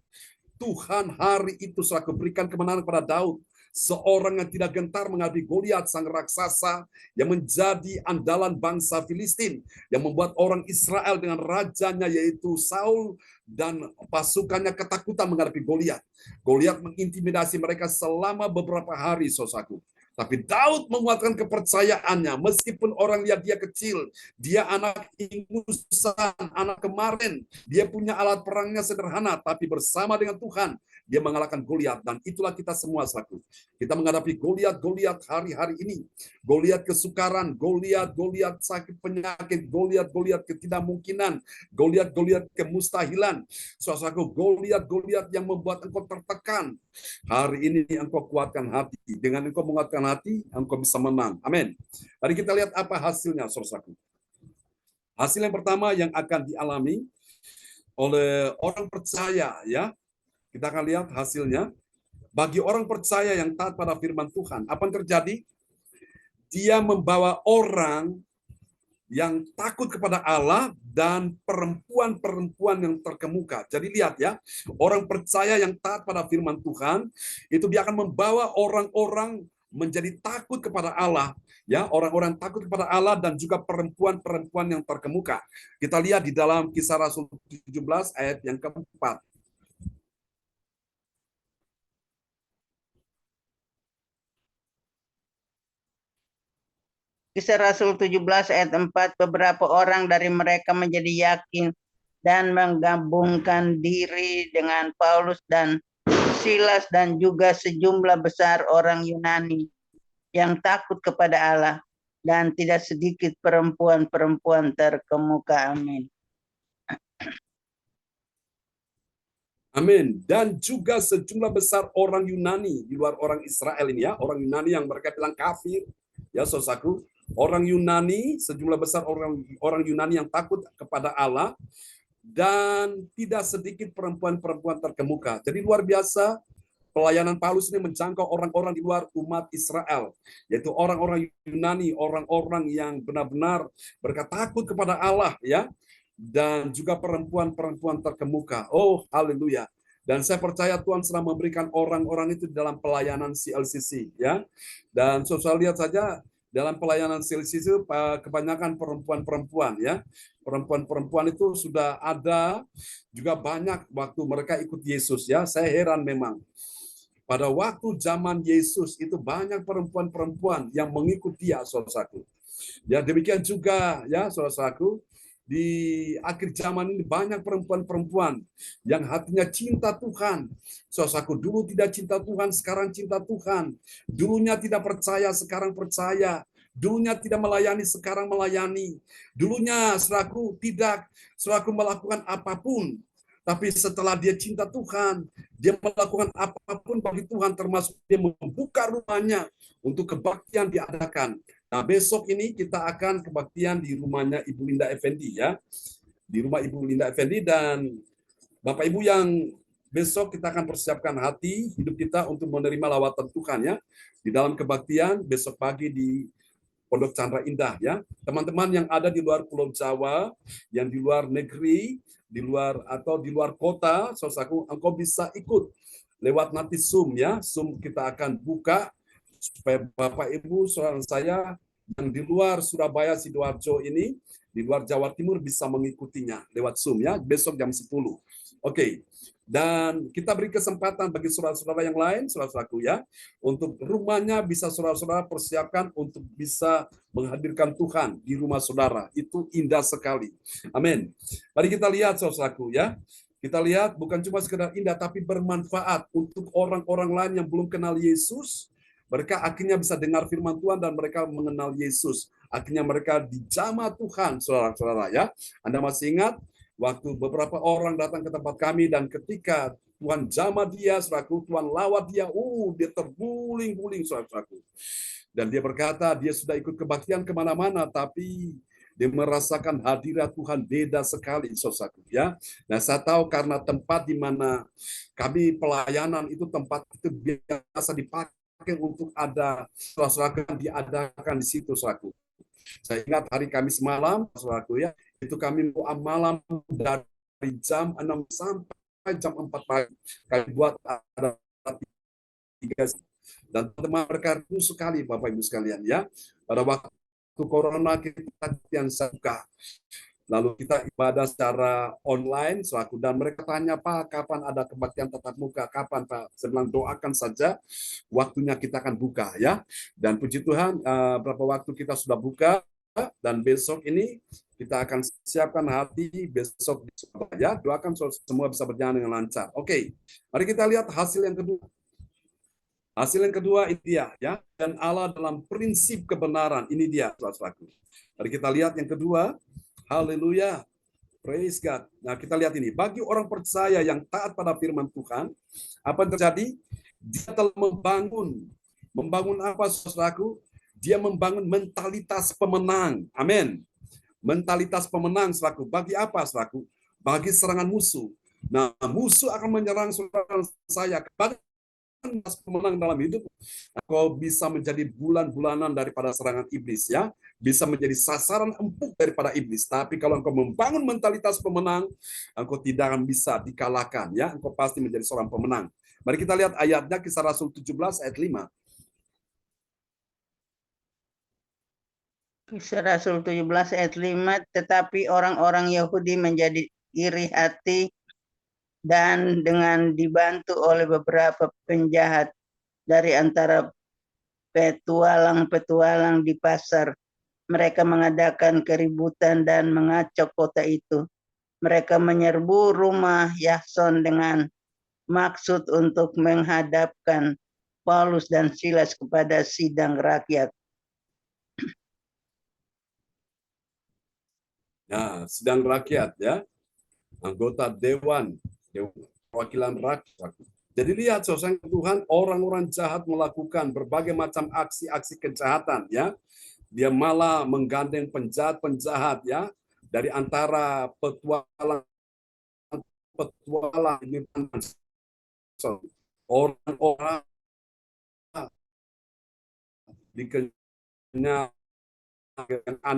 Tuhan hari itu selalu berikan kemenangan kepada Daud. Seorang yang tidak gentar menghadapi Goliat, sang raksasa yang menjadi andalan bangsa Filistin, yang membuat orang Israel dengan rajanya yaitu Saul dan pasukannya ketakutan menghadapi Goliat. Goliat mengintimidasi mereka selama beberapa hari, saudaraku. Tapi Daud menguatkan kepercayaannya, meskipun orang lihat dia kecil, dia anak ingusan, anak kemarin, dia punya alat perangnya sederhana, tapi bersama dengan Tuhan, dia mengalahkan Goliat. Dan itulah kita semua, saudaraku. Kita menghadapi Goliat hari-hari ini. Goliat kesukaran, Goliat sakit penyakit, Goliat ketidakmungkinan, Goliat kemustahilan. Saudaraku, Goliat yang membuat engkau tertekan. Hari ini engkau kuatkan hati. Dengan engkau menguatkan hati, engkau bisa menang. Amin. Mari kita lihat apa hasilnya, saudaraku. Hasil yang pertama yang akan dialami oleh orang percaya, ya. Kita akan lihat hasilnya. Bagi orang percaya yang taat pada firman Tuhan, apa yang terjadi? Dia membawa orang yang takut kepada Allah dan perempuan-perempuan yang terkemuka. Jadi lihat ya, orang percaya yang taat pada firman Tuhan, itu dia akan membawa orang-orang menjadi takut kepada Allah. Ya, orang-orang takut kepada Allah dan juga perempuan-perempuan yang terkemuka. Kita lihat di dalam Kisah Rasul 17 ayat yang keempat. Kisah Rasul 17 ayat 4, beberapa orang dari mereka menjadi yakin dan menggabungkan diri dengan Paulus dan Silas dan juga sejumlah besar orang Yunani yang takut kepada Allah, dan tidak sedikit perempuan-perempuan terkemuka. Amin. Amin. Dan juga sejumlah besar orang Yunani di luar orang Israel ini, ya, orang Yunani yang mereka bilang kafir, ya saudaraku. Orang Yunani, sejumlah besar orang Yunani yang takut kepada Allah, dan tidak sedikit perempuan-perempuan terkemuka. Jadi luar biasa pelayanan Paulus ini menjangkau orang-orang di luar umat Israel, yaitu orang-orang Yunani, orang-orang yang benar-benar mereka takut kepada Allah, ya, dan juga perempuan-perempuan terkemuka. Oh, haleluya. Dan saya percaya Tuhan sedang memberikan orang-orang itu dalam pelayanan CLCC, ya. Dan saya lihat saja dalam pelayanan CLCC itu kebanyakan perempuan-perempuan, ya. Perempuan-perempuan itu sudah ada juga banyak waktu mereka ikut Yesus, ya. Saya heran memang. Pada waktu zaman Yesus itu banyak perempuan-perempuan yang mengikut dia, saudaraku. Ya, demikian juga, ya, saudaraku, di akhir zaman ini banyak perempuan-perempuan yang hatinya cinta Tuhan. Saudaraku, dulu tidak cinta Tuhan, sekarang cinta Tuhan. Dulunya tidak percaya, sekarang percaya. Dulunya tidak melayani, sekarang melayani. Dulunya saudaraku tidak melakukan apapun. Tapi setelah dia cinta Tuhan, dia melakukan apapun bagi Tuhan, termasuk dia membuka rumahnya untuk kebaktian diadakan. Nah, besok ini kita akan kebaktian di rumahnya Ibu Linda Effendi, ya. Di rumah Ibu Linda Effendi, dan Bapak Ibu yang besok kita akan persiapkan hati hidup kita untuk menerima lawatan Tuhan, ya. Di dalam kebaktian besok pagi di Pondok Chandra Indah, ya. Teman-teman yang ada di luar Pulau Jawa, yang di luar negeri, di luar atau di luar kota, saudaraku, engkau bisa ikut lewat nanti Zoom, ya. Zoom kita akan buka supaya Bapak Ibu saudara saya yang di luar Surabaya, Sidoarjo ini, di luar Jawa Timur bisa mengikutinya lewat Zoom, ya, besok jam 10. Oke. Dan kita beri kesempatan bagi saudara-saudara yang lain, saudara-saudaraku, ya, untuk rumahnya bisa saudara-saudara persiapkan untuk bisa menghadirkan Tuhan di rumah saudara. Itu indah sekali. Amin. Mari kita lihat, saudara-saudaraku, ya. Kita lihat bukan cuma sekedar indah, tapi bermanfaat untuk orang-orang lain yang belum kenal Yesus. Mereka akhirnya bisa dengar firman Tuhan dan mereka mengenal Yesus. Akhirnya mereka dijamah Tuhan, saudara-saudara, ya. Anda masih ingat waktu beberapa orang datang ke tempat kami dan ketika Tuhan jamah dia, saudaraku, Tuhan lawat dia, dia terguling-guling, saudaraku. Dan dia berkata dia sudah ikut kebaktian kemana-mana, tapi dia merasakan hadirat Tuhan beda sekali, saudaraku, ya. Nah, saya tahu karena tempat di mana kami pelayanan itu tempat itu biasa dipakai untuk ada saudara-saudara yang diadakan di situ, saudaraku. Saya ingat hari Kamis malam, saudaraku, ya, itu kami doa malam dari jam 6 sampai jam 4 pagi. Kami buat ada 3, dan teman mereka itu sekali, Bapak Ibu sekalian, ya. Pada waktu corona kita yang suka Lalu kita ibadah secara online, selaku, dan mereka tanya, Pak, kapan ada kebaktian tatap muka? Kapan, Pak? Saya bilang, doakan saja, waktunya kita akan buka, ya. Dan puji Tuhan, berapa waktu kita sudah buka, dan besok ini kita akan siapkan hati besok di Surabaya. Doakan semua bisa berjalan dengan lancar. Oke, mari kita lihat hasil yang kedua. Hasil yang kedua ini dia, ya. Dan Allah dalam prinsip kebenaran, ini dia, saudara-saudaraku. Mari kita lihat yang kedua. Haleluya. Praise God. Nah, kita lihat ini. Bagi orang percaya yang taat pada firman Tuhan, apa yang terjadi? Dia telah membangun apa, saudaraku? Dia membangun mentalitas pemenang. Amin. Mentalitas pemenang, saudaraku. Bagi apa, saudaraku? Bagi serangan musuh. Nah, musuh akan menyerang saudara saya. Bagi pemenang dalam hidup, kau bisa menjadi bulan-bulanan daripada serangan iblis, ya, bisa menjadi sasaran empuk daripada iblis. Tapi kalau engkau membangun mentalitas pemenang, engkau tidak akan bisa dikalahkan, ya, engkau pasti menjadi seorang pemenang. Mari kita lihat ayatnya, Kisah Rasul 17 ayat 5. Kisah Rasul 17 ayat 5, tetapi orang-orang Yahudi menjadi iri hati dan dengan dibantu oleh beberapa penjahat dari antara petualang-petualang di pasar, mereka mengadakan keributan dan mengacau kota itu. Mereka menyerbu rumah Yason dengan maksud untuk menghadapkan Paulus dan Silas kepada sidang rakyat. Nah, sidang rakyat, ya, anggota dewan perwakilan rakyat. Jadi lihat, saudara Tuhan, orang-orang jahat melakukan berbagai macam aksi-aksi kejahatan, ya. Dia malah menggandeng penjahat-penjahat, ya, dari antara petualang orang-orang dikenyang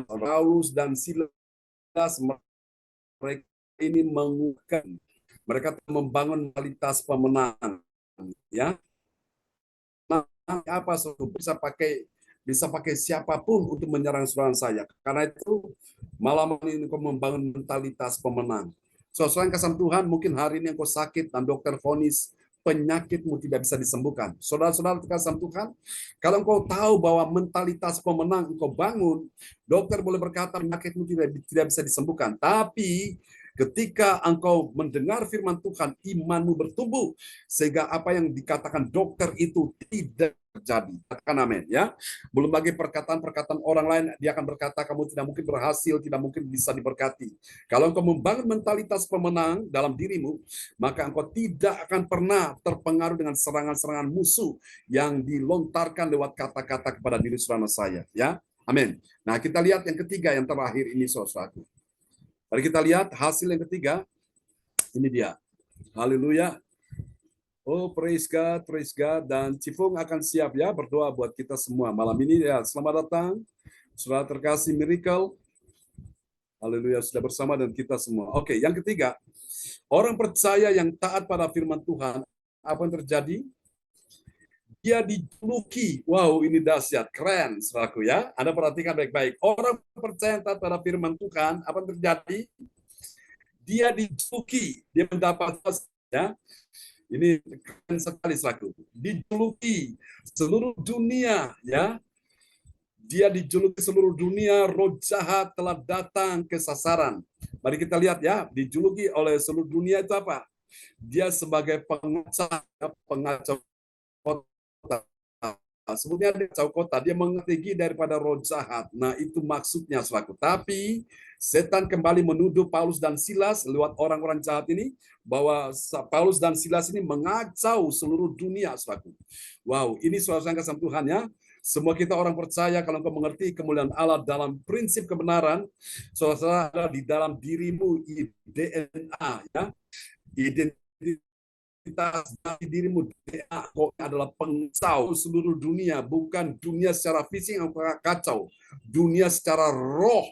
Paulus dan Silas. Mereka ini mengukuhkan, mereka membangun kualitas pemenang, ya. Nah, apa, bisa pakai siapapun untuk menyerang saudara saya. Karena itu malam ini kau membangun mentalitas pemenang. Saudara kasih Tuhan, mungkin hari ini engkau sakit dan dokter vonis penyakitmu tidak bisa disembuhkan. Saudara-saudara kasih Tuhan, kalau engkau tahu bahwa mentalitas pemenang engkau bangun, dokter boleh berkata penyakitmu tidak bisa disembuhkan. Tapi ketika engkau mendengar firman Tuhan, imanmu bertumbuh sehingga apa yang dikatakan dokter itu tidak terjadi. Katakan amin, ya. Belum lagi perkataan-perkataan orang lain, dia akan berkata kamu tidak mungkin berhasil, tidak mungkin bisa diberkati. Kalau engkau membangun mentalitas pemenang dalam dirimu, maka engkau tidak akan pernah terpengaruh dengan serangan-serangan musuh yang dilontarkan lewat kata-kata kepada diri saudara saya, ya. Amin. Nah, kita lihat yang ketiga, yang terakhir ini, saudara. Mari kita lihat hasil yang ketiga. Ini dia. Haleluya. Oh, praise God, praise God. Dan Cifung akan siap, ya, berdoa buat kita semua malam ini, ya. Selamat datang, saudara terkasih Miracle. Haleluya, sudah bersama dengan kita semua. Oke, yang ketiga, orang percaya yang taat pada firman Tuhan, apa yang terjadi? Dia dijuluki. Wow, ini dahsyat, keren, saudaraku, ya. Anda perhatikan baik-baik. Orang percaya yang taat pada firman Tuhan, apa yang terjadi? Dia dijuluki, dia mendapat, ya. Ini keren sekali, saudaraku. Dijuluki seluruh dunia, ya. Dia dijuluki seluruh dunia, roh jahat telah datang ke sasaran. Mari kita lihat, ya, dijuluki oleh seluruh dunia itu apa? Dia sebagai pengacau kota. Sebutnya pengacau kota, dia mengetahui daripada roh jahat. Nah, itu maksudnya, saudaraku. Tapi setan kembali menuduh Paulus dan Silas lewat orang-orang jahat ini bahwa Paulus dan Silas ini mengacau seluruh dunia, saudaraku. Wow, ini saudara yang kasih Tuhan, ya. Semua kita orang percaya kalau engkau mengerti kemuliaan Allah dalam prinsip kebenaran, saudara, ada di dalam dirimu DNA, ya. Identitas di dirimu DNA adalah pengacau seluruh dunia, bukan dunia secara fisik yang kacau, dunia secara roh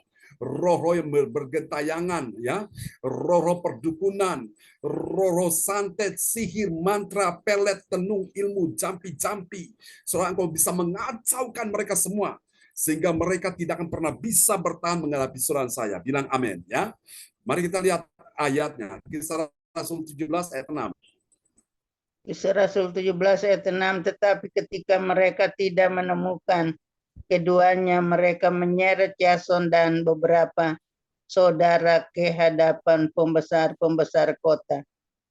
yang bergentayangan, ya, roh perdukunan, roh santet, sihir, mantra, pelet, tenung, ilmu, jampi-jampi. Soalnya engkau bisa mengacaukan mereka semua sehingga mereka tidak akan pernah bisa bertahan menghadapi serangan saya. Bilang amin ya. Mari kita lihat ayatnya. Kisah Rasul 17 ayat 6. Kisah Rasul 17 ayat 6, tetapi ketika mereka tidak menemukan keduanya, mereka menyeret Yason dan beberapa saudara ke hadapan pembesar-pembesar kota.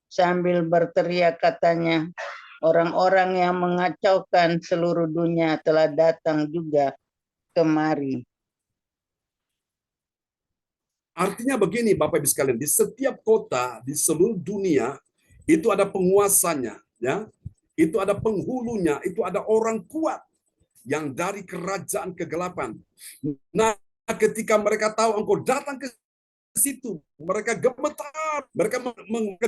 Sambil berteriak katanya, orang-orang yang mengacaukan seluruh dunia telah datang juga kemari. Artinya begini Bapak Ibu sekalian, di setiap kota di seluruh dunia itu ada penguasanya, ya. Itu ada penghulunya, itu ada orang kuat yang dari kerajaan kegelapan. Nah, ketika mereka tahu engkau datang ke situ, mereka gemetar, mereka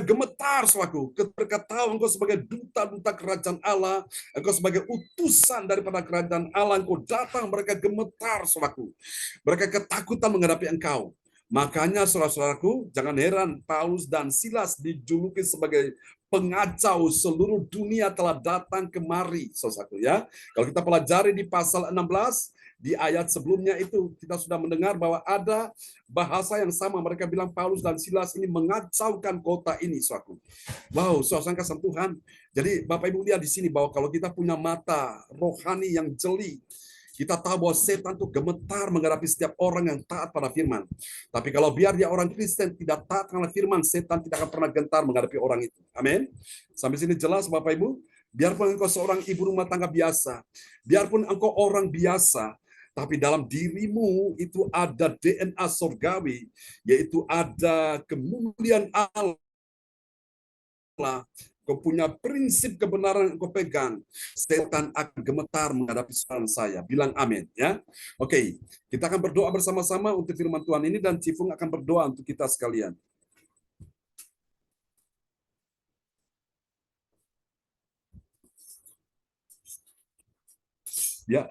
gemetar selaku. Mereka tahu engkau sebagai duta-duta kerajaan Allah, engkau sebagai utusan daripada kerajaan Allah, engkau datang, mereka gemetar selaku. Mereka ketakutan menghadapi engkau. Makanya saudara-saudaraku, jangan heran Paulus dan Silas dijuluki sebagai pengacau seluruh dunia telah datang kemari, saudaraku ya. Kalau kita pelajari di pasal 16, di ayat sebelumnya itu kita sudah mendengar bahwa ada bahasa yang sama. Mereka bilang Paulus dan Silas ini mengacaukan kota ini, saudaraku. Wow, suasana kasih Tuhan. Jadi Bapak Ibu lihat di sini bahwa kalau kita punya mata rohani yang jeli, kita tahu bahwa setan itu gemetar menghadapi setiap orang yang taat pada firman. Tapi kalau biar dia orang Kristen tidak taat karena firman, setan tidak akan pernah gentar menghadapi orang itu. Amin. Sampai sini jelas Bapak Ibu? Biarpun engkau seorang ibu rumah tangga biasa, biarpun engkau orang biasa, tapi dalam dirimu itu ada DNA surgawi, yaitu ada kemuliaan Allah. Kau punya prinsip kebenaran yang kau pegang, setan akan gemetar menghadapi serangan saya. Bilang amin ya. Oke, kita akan berdoa bersama-sama untuk firman Tuhan ini dan Cifung akan berdoa untuk kita sekalian. Ya,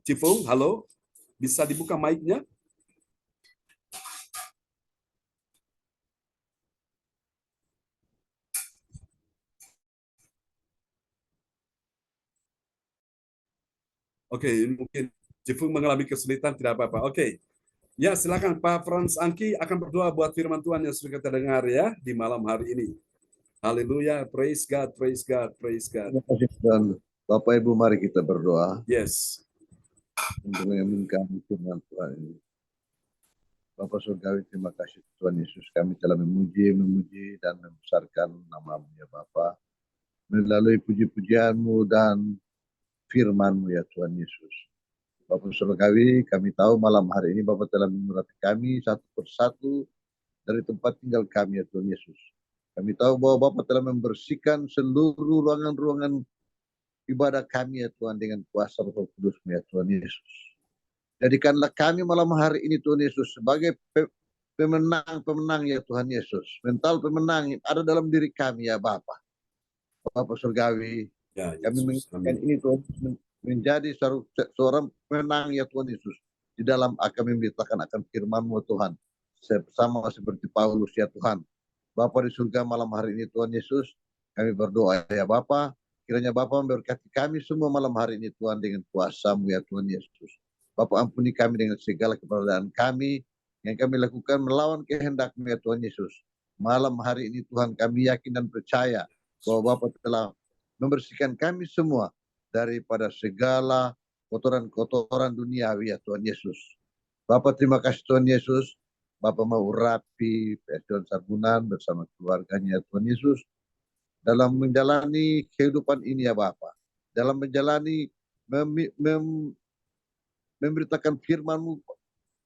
Cifung, halo. Bisa dibuka mic-nya? Oke, mungkin Cifung mengalami kesulitan, tidak apa-apa. Oke. Ya, silakan Pak Frans Angki akan berdoa buat firman Tuhan yang sudah kita dengar ya di malam hari ini. Haleluya, praise God, praise God, praise God. Terima kasih Tuhan. Bapak Ibu, mari kita berdoa Yes. untuk mengaminkan firman Tuhan ini. Bapak Surgawi, terima kasih Tuhan Yesus. Kami telah memuji dan membesarkan nama-Mu ya Bapa. Melalui puji-pujian-Mu dan firman-Mu ya Tuhan Yesus. Bapak Surgawi, kami tahu malam hari ini Bapak telah mengurapi kami satu persatu dari tempat tinggal kami ya Tuhan Yesus. Kami tahu bahwa Bapak telah membersihkan seluruh ruangan-ruangan ibadah kami ya Tuhan dengan kuasa Roh Kudus-Mu ya Tuhan Yesus. Jadikanlah kami malam hari ini Tuhan Yesus sebagai pemenang-pemenang ya Tuhan Yesus. Mental pemenang yang ada dalam diri kami ya Bapa. Bapak Surgawi, Ya, kami menginginkan ini Tuhan menjadi seorang pemenang ya Tuhan Yesus. Di dalam akan memberitakan akan firman-Mu Tuhan. Sama seperti Paulus ya Tuhan. Bapa di surga malam hari ini Tuhan Yesus, kami berdoa ya Bapa. Kiranya Bapa memberkati kami semua malam hari ini Tuhan dengan kuasa-Mu ya Tuhan Yesus. Bapa ampuni kami dengan segala keberadaan kami yang kami lakukan melawan kehendak-Mu ya Tuhan Yesus. Malam hari ini Tuhan kami yakin dan percaya bahwa Bapa telah membersihkan kami semua daripada segala kotoran-kotoran duniawi ya Tuhan Yesus. Bapa terima kasih Tuhan Yesus. Bapa mau urapi John Sarbunan bersama keluarganya ya Tuhan Yesus. Dalam menjalani kehidupan ini ya Bapa. Dalam menjalani memberitakan firman-Mu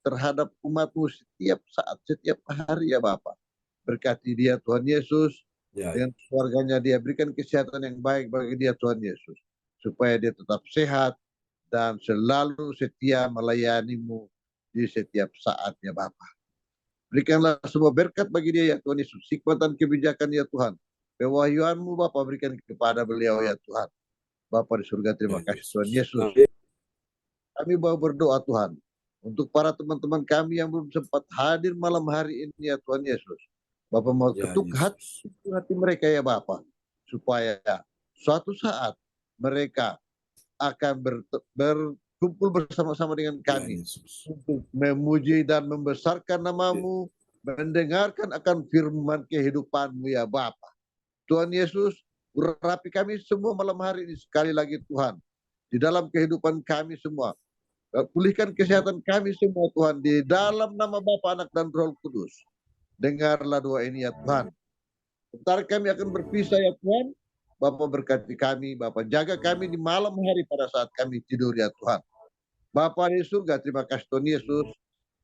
terhadap umat-Mu setiap saat, setiap hari ya Bapa. Berkati dia Tuhan Yesus, dengan keluarganya dia, berikan kesehatan yang baik bagi dia Tuhan Yesus. Supaya dia tetap sehat dan selalu setia melayani-Mu di setiap saat ya Bapa. Berikanlah semua berkat bagi dia ya Tuhan Yesus. Hikmat dan kebijakan ya Tuhan. Pewahyuan-Mu Bapa berikan kepada beliau ya Tuhan. Bapa di surga terima kasih Tuhan Yesus. Kami mau berdoa Tuhan untuk para teman-teman kami yang belum sempat hadir malam hari ini ya Tuhan Yesus. Bapak mau ketuk hati mereka ya Bapak. Supaya suatu saat mereka akan kumpul bersama-sama dengan Ya, kami Yesus. untuk memuji dan membesarkan nama-Mu, mendengarkan akan firman kehidupan-Mu ya Bapa. Tuhan Yesus, urapi kami semua malam hari ini sekali lagi Tuhan. Di dalam kehidupan kami semua. Pulihkan kesehatan kami semua Tuhan. Di dalam nama Bapa, Anak, dan Roh Kudus. Dengarlah doa ini ya Tuhan. Bentar kami akan berpisah ya Tuhan. Bapa berkati kami, Bapa jaga kami di malam hari pada saat kami tidur ya Tuhan. Bapa di surga, terima kasih Tuhan Yesus.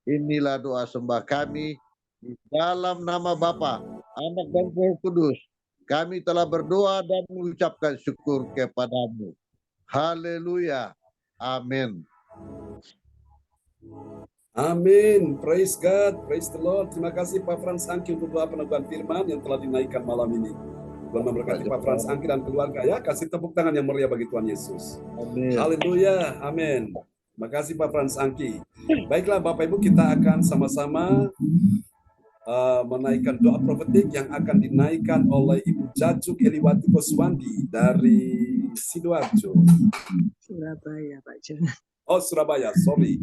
Inilah doa sembah kami di dalam nama Bapa, Anak, dan Roh Kudus. Kami telah berdoa dan mengucapkan syukur kepadamu. Haleluya. Amin. Amin. Praise God. Praise the Lord. Terima kasih Pak Frans Angki untuk doa peneguhan firman yang telah dinaikkan malam ini. Tuhan memberkati Pak Frans Angki dan keluarga ya. Kasih tepuk tangan yang meriah bagi Tuhan Yesus. Amin. Haleluya. Amin. Terima kasih Pak Frans Angki. Baiklah Bapak Ibu, kita akan sama-sama menaikkan doa profetik yang akan dinaikkan oleh Ibu Jajuk Eliwati Koswandi dari Sidoarjo. Surabaya, Pak Jon. Oh, Surabaya, sorry.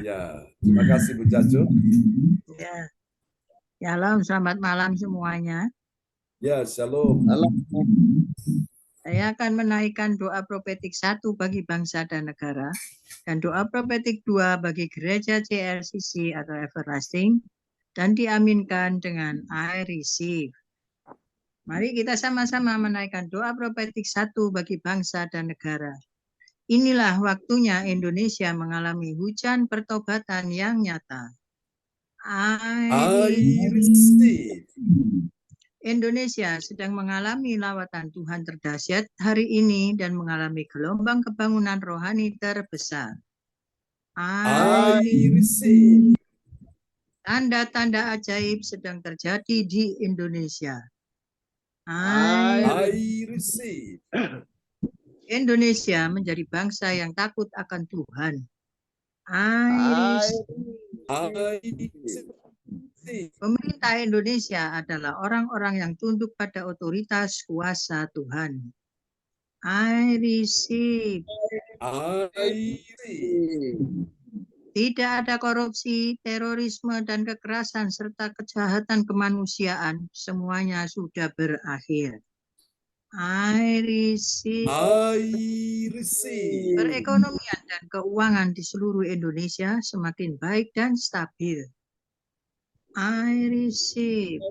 Ya, terima kasih Bu Jajuk. Ya. Shalom, selamat malam semuanya. Ya, shalom. Saya akan menaikkan doa profetik 1 bagi bangsa dan negara, dan doa profetik 2 bagi gereja CLCC atau Everlasting, dan diaminkan dengan I receive. Mari kita sama-sama menaikkan doa profetik 1 bagi bangsa dan negara. Inilah waktunya Indonesia mengalami hujan pertobatan yang nyata. I receive. Indonesia sedang mengalami lawatan Tuhan terdahsyat hari ini dan mengalami gelombang kebangunan rohani terbesar. I receive. Tanda-tanda ajaib sedang terjadi di Indonesia. I receive. Indonesia menjadi bangsa yang takut akan Tuhan. I receive. Pemerintah Indonesia adalah orang-orang yang tunduk pada otoritas kuasa Tuhan. I receive. Tidak ada korupsi, terorisme, dan kekerasan, serta kejahatan kemanusiaan. Semuanya sudah berakhir. I receive. Perekonomian dan keuangan di seluruh Indonesia semakin baik dan stabil. I receive.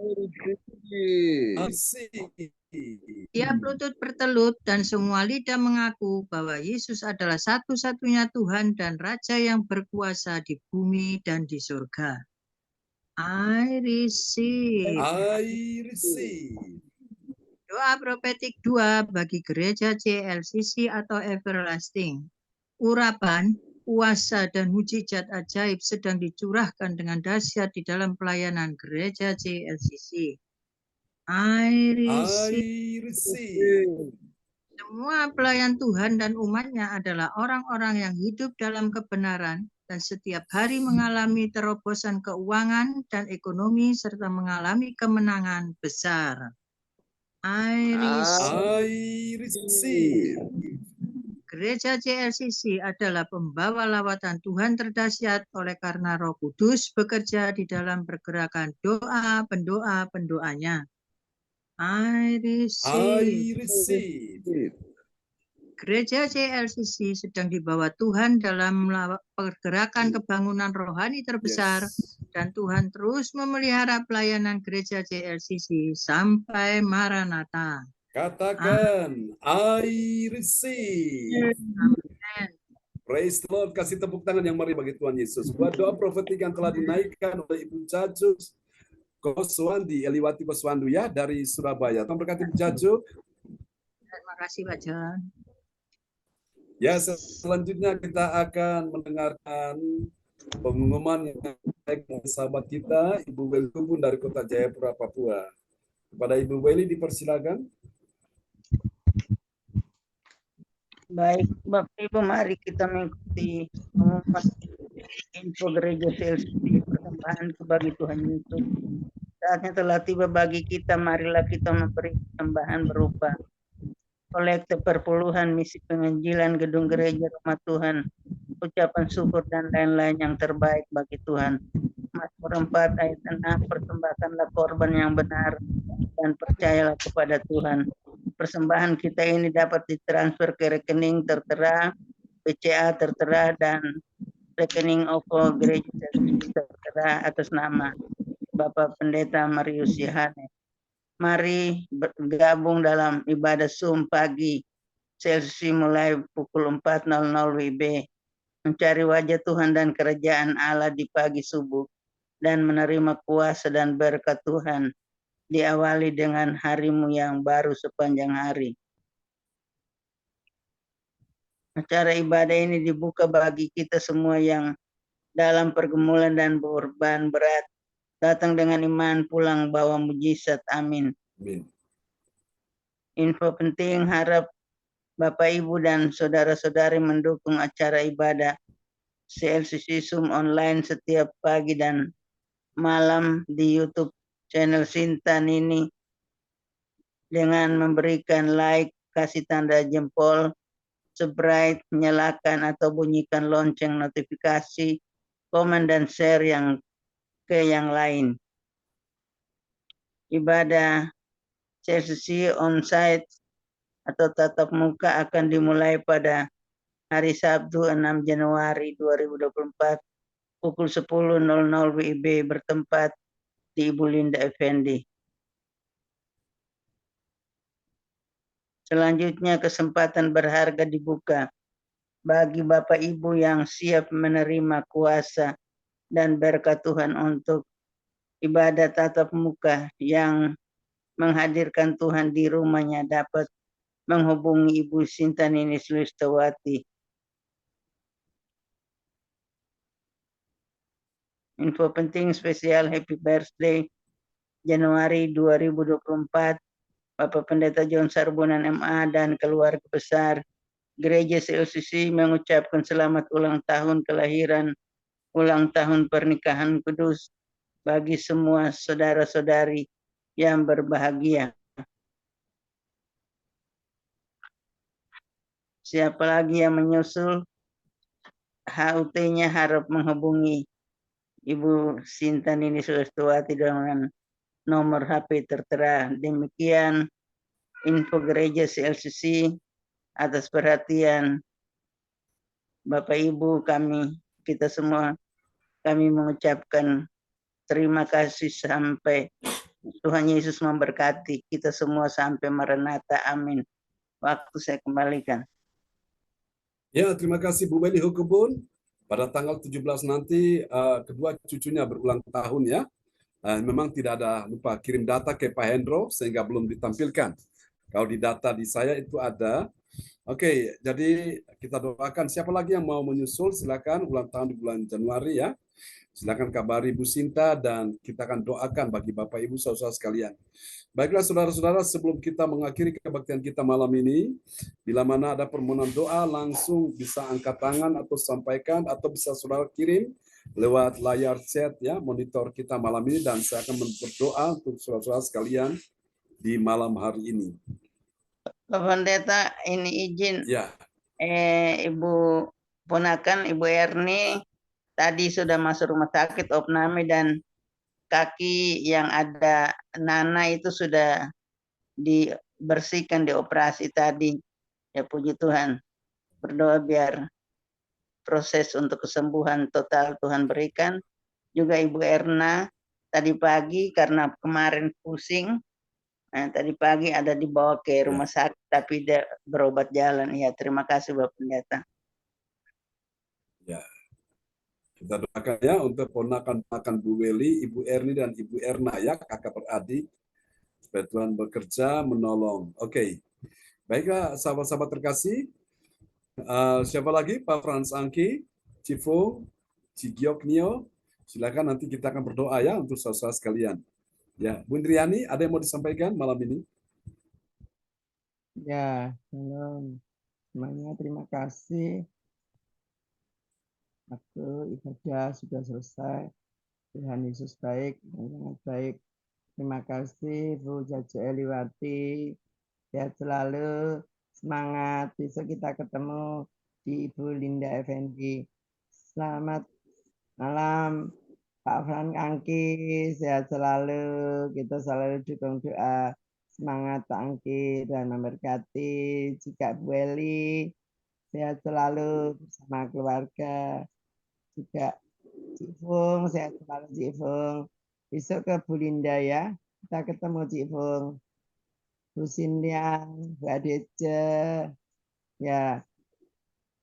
Tiap lutut bertelut dan semua lidah mengaku bahwa Yesus adalah satu-satunya Tuhan dan Raja yang berkuasa di bumi dan di surga. I receive. Doa profetik 2 bagi gereja CLCC atau Everlasting. Urapan, kuasa, dan mujizat ajaib sedang dicurahkan dengan dahsyat di dalam pelayanan gereja CLCC. I receive. Semua pelayan Tuhan dan umatnya adalah orang-orang yang hidup dalam kebenaran dan setiap hari mengalami terobosan keuangan dan ekonomi serta mengalami kemenangan besar. I receive. Gereja CLCC adalah pembawa lawatan Tuhan terdahsyat oleh karena Roh Kudus bekerja di dalam pergerakan doa pendoa-pendoanya. I receive. Gereja CLCC sedang dibawa Tuhan dalam pergerakan kebangunan rohani terbesar, dan Tuhan terus memelihara pelayanan gereja CLCC sampai Maranatha. Katakan, I receive. Amen. Praise the Lord. Kasih tepuk tangan yang meriah bagi Tuhan Yesus. Buat doa profetik yang telah dinaikkan oleh Ibu Jajuk Koswandi, Eliwati Koswandu ya, dari Surabaya. Tuhan berkati Ibu Jajuk. Terima kasih Pak Jon. Ya, selanjutnya kita akan mendengarkan pengumuman yang baik dari sahabat kita, Ibu Weli Kumbun dari Kota Jayapura, Papua. Kepada Ibu Weli dipersilakan. Baik, Bapak Ibu, mari kita mengikuti pengumuman info gereja CLCC persembahan bagi Tuhan Yesus. Saatnya telah tiba bagi kita, marilah kita memberi persembahan berupa kolekte perpuluhan misi penginjilan gedung gereja rumah Tuhan ucapan syukur dan lain-lain yang terbaik bagi Tuhan. Mazmur 4 ayat 6, persembahkanlah korban yang benar dan percayalah kepada Tuhan. Persembahan kita ini dapat ditransfer ke rekening tertera, BCA tertera, dan rekening OVO Gereja tertera atas nama Bapak Pendeta Marius Yohanes. Mari bergabung dalam ibadah Zoom pagi CLCC mulai pukul 4.00 WIB, mencari wajah Tuhan dan kerajaan Allah di pagi subuh, dan menerima kuasa dan berkat Tuhan, diawali dengan harimu yang baru sepanjang hari. Acara ibadah ini dibuka bagi kita semua yang dalam pergumulan dan beban berat, datang dengan iman, pulang bawa mujizat. Amin. Amin. Info penting, harap Bapak, Ibu, dan saudara-saudari mendukung acara ibadah CLCC Zoom online setiap pagi dan malam di YouTube channel Sintan ini dengan memberikan like, kasih tanda jempol, subscribe, nyalakan atau bunyikan lonceng notifikasi, komen dan share ke yang lain. Ibadah CLCC on-site atau tatap muka akan dimulai pada hari Sabtu 6 Januari 2024 pukul 10.00 WIB bertempat di Ibu Linda Effendi. Selanjutnya kesempatan berharga dibuka bagi Bapak Ibu yang siap menerima kuasa dan berkat Tuhan untuk ibadah tatap muka yang menghadirkan Tuhan di rumahnya dapat menghubungi Ibu Sinta Ninis Lustawati. Info penting spesial Happy Birthday Januari 2024 Bapak Pendeta John Sarbunan MA dan keluarga besar Gereja CLCC mengucapkan selamat ulang tahun kelahiran, ulang tahun pernikahan kudus bagi semua saudara-saudari yang berbahagia. Siapa lagi yang menyusul HUT-nya harap menghubungi Ibu Sinta Nini Sulastawati dengan nomor HP tertera. Demikian info Gereja CLCC. Atas perhatian Bapak Ibu kita semua, kami mengucapkan terima kasih sampai Tuhan Yesus memberkati kita semua sampai Maranatha. Amin. Waktu saya kembalikan. Ya, terima kasih Bu Meli Hukubun. Pada tanggal 17 nanti kedua cucunya berulang tahun ya. Memang tidak ada lupa kirim data ke Pak Hendro sehingga belum ditampilkan. Kalau di data di saya itu ada. Oke, jadi kita doakan siapa lagi yang mau menyusul silakan ulang tahun di bulan Januari ya. Silakan kabari Bu Sinta dan kita akan doakan bagi Bapak Ibu saudara sekalian. Baiklah saudara-saudara, sebelum kita mengakhiri kebaktian kita malam ini, bila mana ada permohonan doa langsung bisa angkat tangan atau sampaikan atau bisa saudara kirim lewat layar chat ya, monitor kita malam ini dan saya akan berdoa untuk saudara-saudara sekalian di malam hari ini. Bapak Pendeta, ini izin Ya. Ibu ponakan Ibu Erni tadi sudah masuk rumah sakit opname dan kaki yang ada nanah itu sudah dibersihkan, dioperasi tadi. Ya puji Tuhan. Berdoa biar proses untuk kesembuhan total Tuhan berikan. Juga Ibu Erna tadi pagi karena kemarin pusing, tadi pagi ada dibawa ke rumah sakit tapi dia berobat jalan. Ya, terima kasih Bapak Pendeta. Ya. Kita doakan ya untuk ponakan-ponakan Bu Weli, Ibu Erni dan Ibu Erna ya, kakak beradik. Supaya Tuhan bekerja menolong. Oke. Baiklah sahabat-sahabat terkasih. Siapa lagi? Pak Frans Angki, Cifu, Cigiok Nio. Silakan nanti kita akan berdoa ya untuk saudara sekalian. Ya, Bu Indriani, ada yang mau disampaikan malam ini? Ya, shalom. Semuanya terima kasih. Waktu ibadah sudah selesai. Tuhan Yesus baik dan sangat baik. Terima kasih Bu Jaja Eliwati. Sehat selalu, semangat. Besok kita ketemu Ibu Linda Effendi. Selamat malam Pak Fran Angki, sehat selalu, kita selalu dukung doa, semangat Pak Angki dan memberkati. Juga Bu Eli, sehat selalu bersama keluarga. Juga Cik Fung, sehat selalu Cik Fung. Besok ke Bu Linda ya, kita ketemu Cik Fung. Bu Sindian, Bu Adece, ya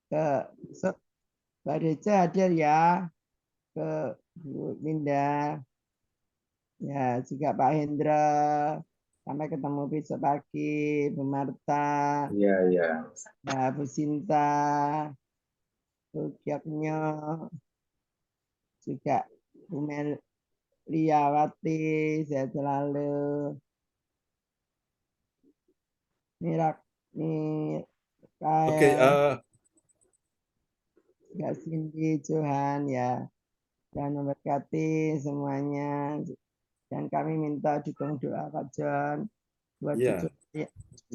ke besok Bu Adece hadir ya, ke Bu Linda, ya juga Pak Hendra, sampai ketemu besok pagi, Bu Marta, Iya, iya. ya Bu Sinta, Bu Gyaknyo, juga Bu Meliawati, sehat selalu. Mirak, Oke, Mikael, Kak Cindy, Johan, ya, dan memberkati semuanya. Dan kami minta dukung doa Pak John buat ya, cucu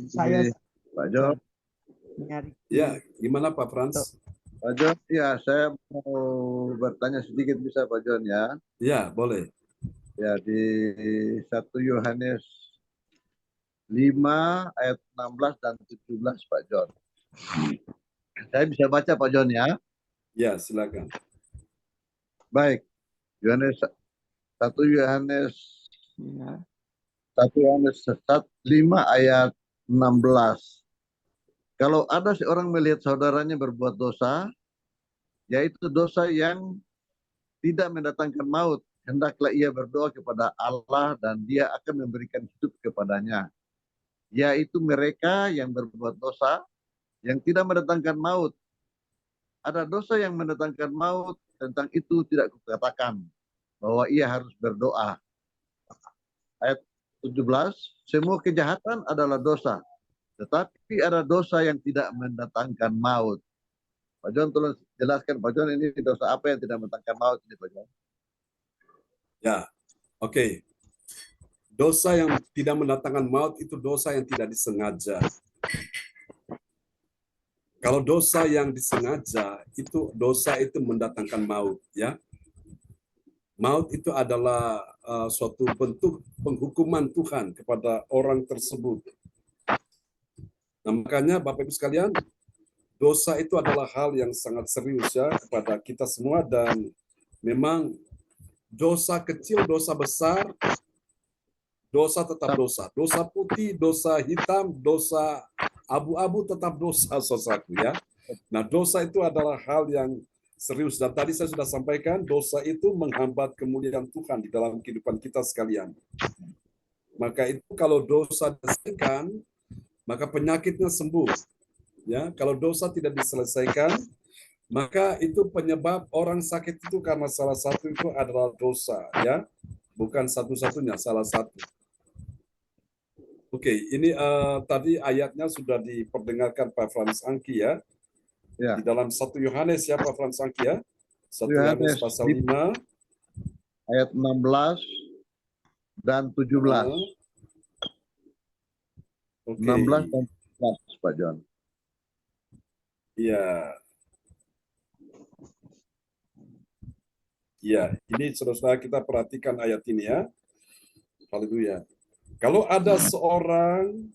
saya Pak John. nyari. ya, gimana Pak Frans? Pak John, ya saya mau bertanya sedikit bisa Pak John ya. Ya, boleh. Ya di 1 Yohanes 5 ayat 16 dan 17 Pak John. Saya bisa baca Pak John ya. Ya, silakan. Baik. 1 Yohanes Ya. 1 Yohanes 5 ayat 16. Kalau ada seorang melihat saudaranya berbuat dosa, yaitu dosa yang tidak mendatangkan maut, hendaklah ia berdoa kepada Allah dan Dia akan memberikan hidup kepadanya. Yaitu mereka yang berbuat dosa yang tidak mendatangkan maut. Ada dosa yang mendatangkan maut, tentang itu tidak kukatakan bahwa ia harus berdoa. Ayat 17, semua kejahatan adalah dosa, tetapi ada dosa yang tidak mendatangkan maut. Pak John tolong jelaskan Pak John, ini dosa apa yang tidak mendatangkan maut ini Pak John? Ya, oke. Dosa yang tidak mendatangkan maut itu dosa yang tidak disengaja. Kalau dosa yang disengaja, itu dosa itu mendatangkan maut, ya. Maut itu adalah suatu bentuk penghukuman Tuhan kepada orang tersebut. Nah, makanya Bapak Ibu sekalian, dosa itu adalah hal yang sangat serius ya kepada kita semua, dan memang dosa kecil, dosa besar, dosa tetap dosa. Dosa putih, dosa hitam, dosa abu-abu tetap dosa, saudaraku ya. Nah, dosa itu adalah hal yang serius. Dan tadi saya sudah sampaikan, dosa itu menghambat kemuliaan Tuhan di dalam kehidupan kita sekalian. Maka itu kalau dosa diselesaikan, maka penyakitnya sembuh. Ya, kalau dosa tidak diselesaikan, maka itu penyebab orang sakit itu karena salah satu itu adalah dosa, ya. Bukan satu-satunya, salah satu. Oke, ini tadi ayatnya sudah diperdengarkan Pak Frans Angki ya. Ya. Di dalam 1 Yohanes ya Pak Frans Angki ya. 1 Yohanes Yohanes pasal 5 ayat 16 dan 17. Oke. 16 dan 17 Pak John. Iya. Iya, ini saudara-saudara kita perhatikan ayat ini ya. Haleluya. Kalau ada seorang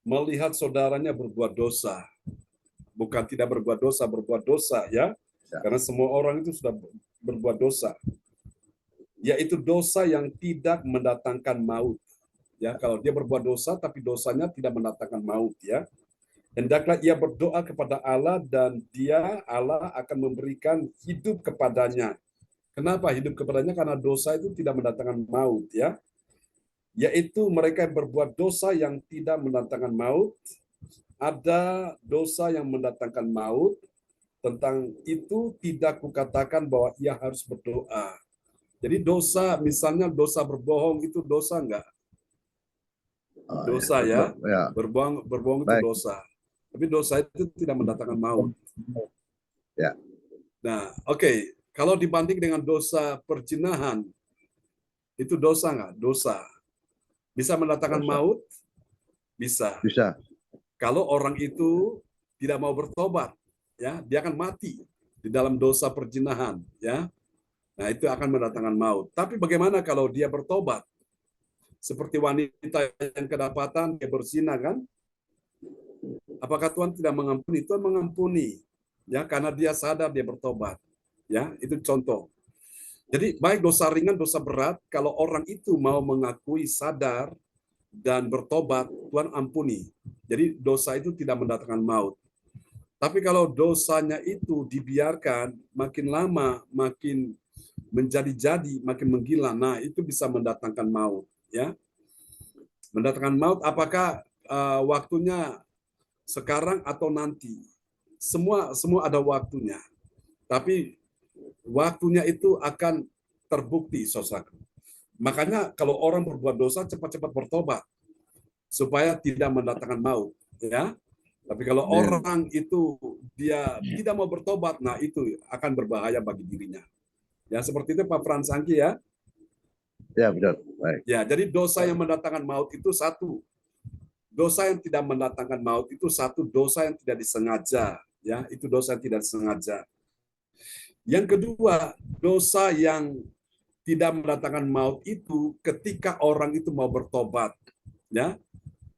melihat saudaranya berbuat dosa, bukan tidak berbuat dosa ya. Karena semua orang itu sudah berbuat dosa. Yaitu dosa yang tidak mendatangkan maut. Ya, kalau dia berbuat dosa tapi dosanya tidak mendatangkan maut ya. Hendaklah ia berdoa kepada Allah dan Allah akan memberikan hidup kepadanya. Kenapa hidup kepadanya? Karena dosa itu tidak mendatangkan maut ya. Yaitu mereka yang berbuat dosa yang tidak mendatangkan maut. Ada dosa yang mendatangkan maut. Tentang itu tidak kukatakan bahwa ia harus berdoa. Jadi dosa, misalnya dosa berbohong itu dosa enggak? Dosa ya. Berbohong itu dosa. Tapi dosa itu tidak mendatangkan maut. Ya. Nah, oke. Kalau dibanding dengan dosa perzinahan, itu dosa enggak? Dosa. Bisa mendatangkan maut? Bisa. Bisa. Kalau orang itu tidak mau bertobat, ya, dia akan mati di dalam dosa perzinahan, ya. Nah, itu akan mendatangkan maut. Tapi bagaimana kalau dia bertobat? Seperti wanita yang kedapatan, dia berzina, kan? Apakah Tuhan tidak mengampuni? Tuhan mengampuni, ya, karena dia sadar, dia bertobat. Ya, itu contoh. Jadi baik dosa ringan, dosa berat, kalau orang itu mau mengakui, sadar, dan bertobat, Tuhan ampuni. Jadi dosa itu tidak mendatangkan maut. Tapi kalau dosanya itu dibiarkan, makin lama makin menjadi-jadi, makin menggila, nah itu bisa mendatangkan maut, ya. Mendatangkan maut, apakah waktunya sekarang atau nanti? Semua ada waktunya. Tapi waktunya itu akan terbukti, saudaraku. Makanya kalau orang berbuat dosa, cepat-cepat bertobat supaya tidak mendatangkan maut, ya. Tapi kalau orang itu dia tidak mau bertobat, nah itu akan berbahaya bagi dirinya. Ya, seperti itu Pak Frans Angki, ya. Ya, benar. Baik. Ya, jadi dosa yang mendatangkan maut itu satu. Dosa yang tidak mendatangkan maut itu satu, dosa yang tidak disengaja, ya. Itu dosa yang tidak disengaja. Yang kedua, dosa yang tidak mendatangkan maut itu ketika orang itu mau bertobat, ya.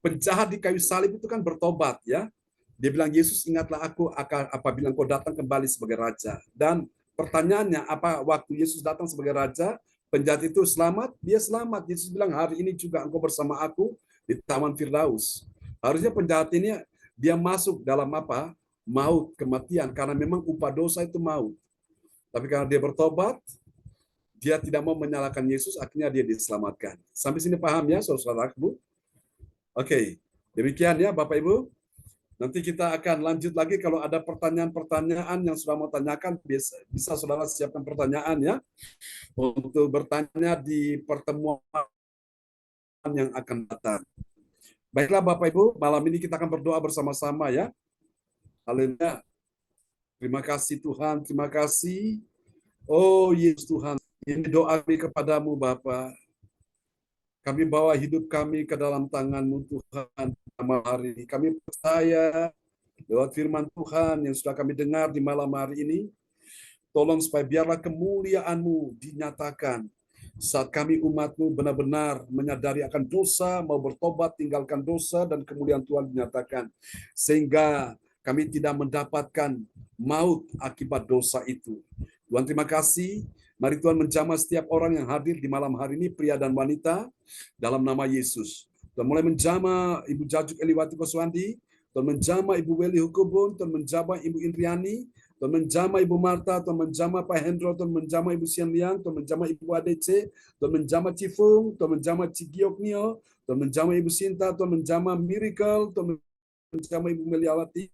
Penjahat di kayu salib itu kan bertobat, ya. Dia bilang, Yesus, ingatlah aku apabila engkau datang kembali sebagai raja. Dan pertanyaannya, apa waktu Yesus datang sebagai raja, penjahat itu selamat? Dia selamat. Yesus bilang, hari ini juga engkau bersama aku di Taman Firdaus. Harusnya penjahat ini dia masuk dalam apa? Maut, kematian, karena memang upah dosa itu maut. Tapi karena dia bertobat, dia tidak mau menyalahkan Yesus, akhirnya dia diselamatkan. Sampai sini paham, ya, saudara-saudaraku? Oke, demikian, ya, Bapak Ibu. Nanti kita akan lanjut lagi kalau ada pertanyaan-pertanyaan yang sudah mau tanyakan, bisa saudara siapkan pertanyaan, ya, untuk bertanya di pertemuan yang akan datang. Baiklah Bapak Ibu, malam ini kita akan berdoa bersama-sama, ya. Haleluya. Terima kasih Tuhan, terima kasih. Oh Yesus Tuhan, ini doa kami kepadamu Bapa. Kami bawa hidup kami ke dalam tangan-Mu Tuhan malam hari ini. Kami percaya lewat firman Tuhan yang sudah kami dengar di malam hari ini. Tolong supaya biarlah kemuliaan-Mu dinyatakan saat kami umat-Mu benar-benar menyadari akan dosa, mau bertobat, tinggalkan dosa, dan kemuliaan Tuhan dinyatakan. Sehingga kami tidak mendapatkan maut akibat dosa itu. Tuhan terima kasih. Mari Tuhan menjamah setiap orang yang hadir di malam hari ini, pria dan wanita, dalam nama Yesus. Tuhan mulai menjamah Ibu Jajuk Eliwati Koswandi, Tuhan menjamah Ibu Weli Hukubun, Tuhan menjamah Ibu Indriani, Tuhan menjamah Ibu Marta, Tuhan menjamah Pak Hendro, Tuhan menjamah Ibu Sian Liang, Tuhan menjamah Ibu ADC, Tuhan menjamah Cifung, Tuhan menjamah Cigioknio, Tuhan menjamah Ibu Sinta, Tuhan menjamah Miracle, Tuhan menjamah Ibu Meliawati,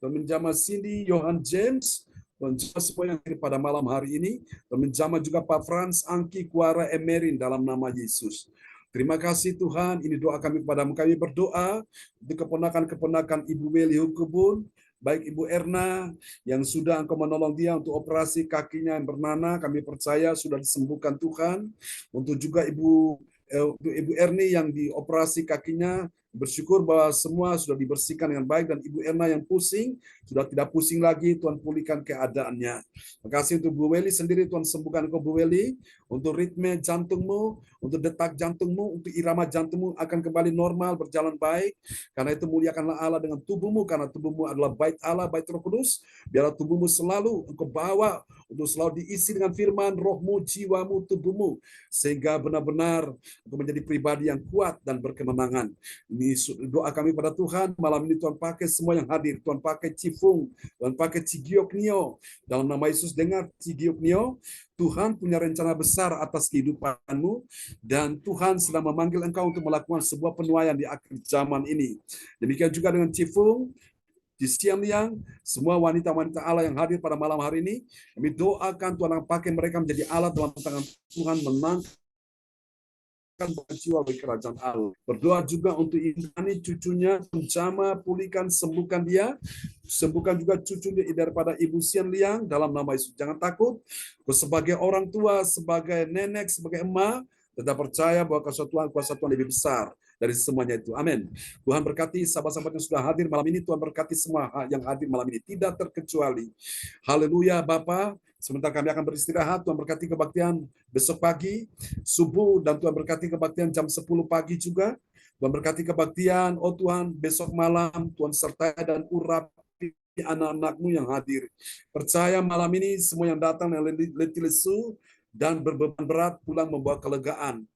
Tuhan menjamah Cindy, Johan James, menjamah semua yang hadir pada malam hari ini, dan menjamah juga Pak Frans Angki Kuara Emerin dalam nama Yesus. Terima kasih Tuhan, ini doa kami kepadamu. Kami berdoa untuk keponakan-keponakan Ibu Weli Hukubun, baik Ibu Erna yang sudah Engkau menolong dia untuk operasi kakinya yang bernanah, kami percaya sudah disembuhkan Tuhan. Untuk juga Ibu Erni yang dioperasi kakinya, bersyukur bahwa semua sudah dibersihkan dengan baik, dan Ibu Erna yang pusing sudah tidak pusing lagi, Tuhan pulihkan keadaannya. Terima kasih untuk Bu Weli sendiri, Tuhan sembuhkan Engkau Bu Weli, untuk ritme jantungmu, untuk detak jantungmu, untuk irama jantungmu akan kembali normal, berjalan baik. Karena itu muliakanlah Allah dengan tubuhmu, karena tubuhmu adalah bait Allah, bait Roh Kudus. Biarlah tubuhmu selalu Engkau bawa untuk selalu diisi dengan firman, rohmu, jiwamu, tubuhmu, sehingga benar-benar Engkau menjadi pribadi yang kuat dan berkemenangan. Ini doa kami pada Tuhan. Malam ini Tuhan pakai semua yang hadir. Tuhan pakai Cifung, Tuhan pakai Cigioknio. Dalam nama Yesus, dengar Cigioknio, Tuhan punya rencana besar atas kehidupanmu, dan Tuhan sedang memanggil engkau untuk melakukan sebuah penuaian di akhir zaman ini. Demikian juga dengan Cifung, di Siam Liang, semua wanita-wanita Allah yang hadir pada malam hari ini, kami doakan Tuhan akan pakai mereka menjadi alat dalam tangan Tuhan, menangkan jiwa bagi kerajaan Allah. Berdoa juga untuk Indani, cucunya, menjamah, pulihkan, sembuhkan dia. Sembuhkan juga cucunya daripada Ibu Sian Liang dalam nama Yesus. Jangan takut, sebagai orang tua, sebagai nenek, sebagai emak, Tetap percaya bahwa kuasa Tuhan lebih besar dari semuanya itu. Amin. Tuhan berkati sahabat-sahabat yang sudah hadir malam ini. Tuhan berkati semua yang hadir malam ini, tidak terkecuali. Haleluya Bapa. Sementara kami akan beristirahat, Tuhan berkati kebaktian besok pagi, subuh, dan Tuhan berkati kebaktian jam 10 pagi juga. Tuhan berkati kebaktian, oh Tuhan, besok malam, Tuhan sertai dan urapi anak-anak-Mu yang hadir. Percaya malam ini semua yang datang yang letih lesu dan berbeban berat pulang membawa kelegaan.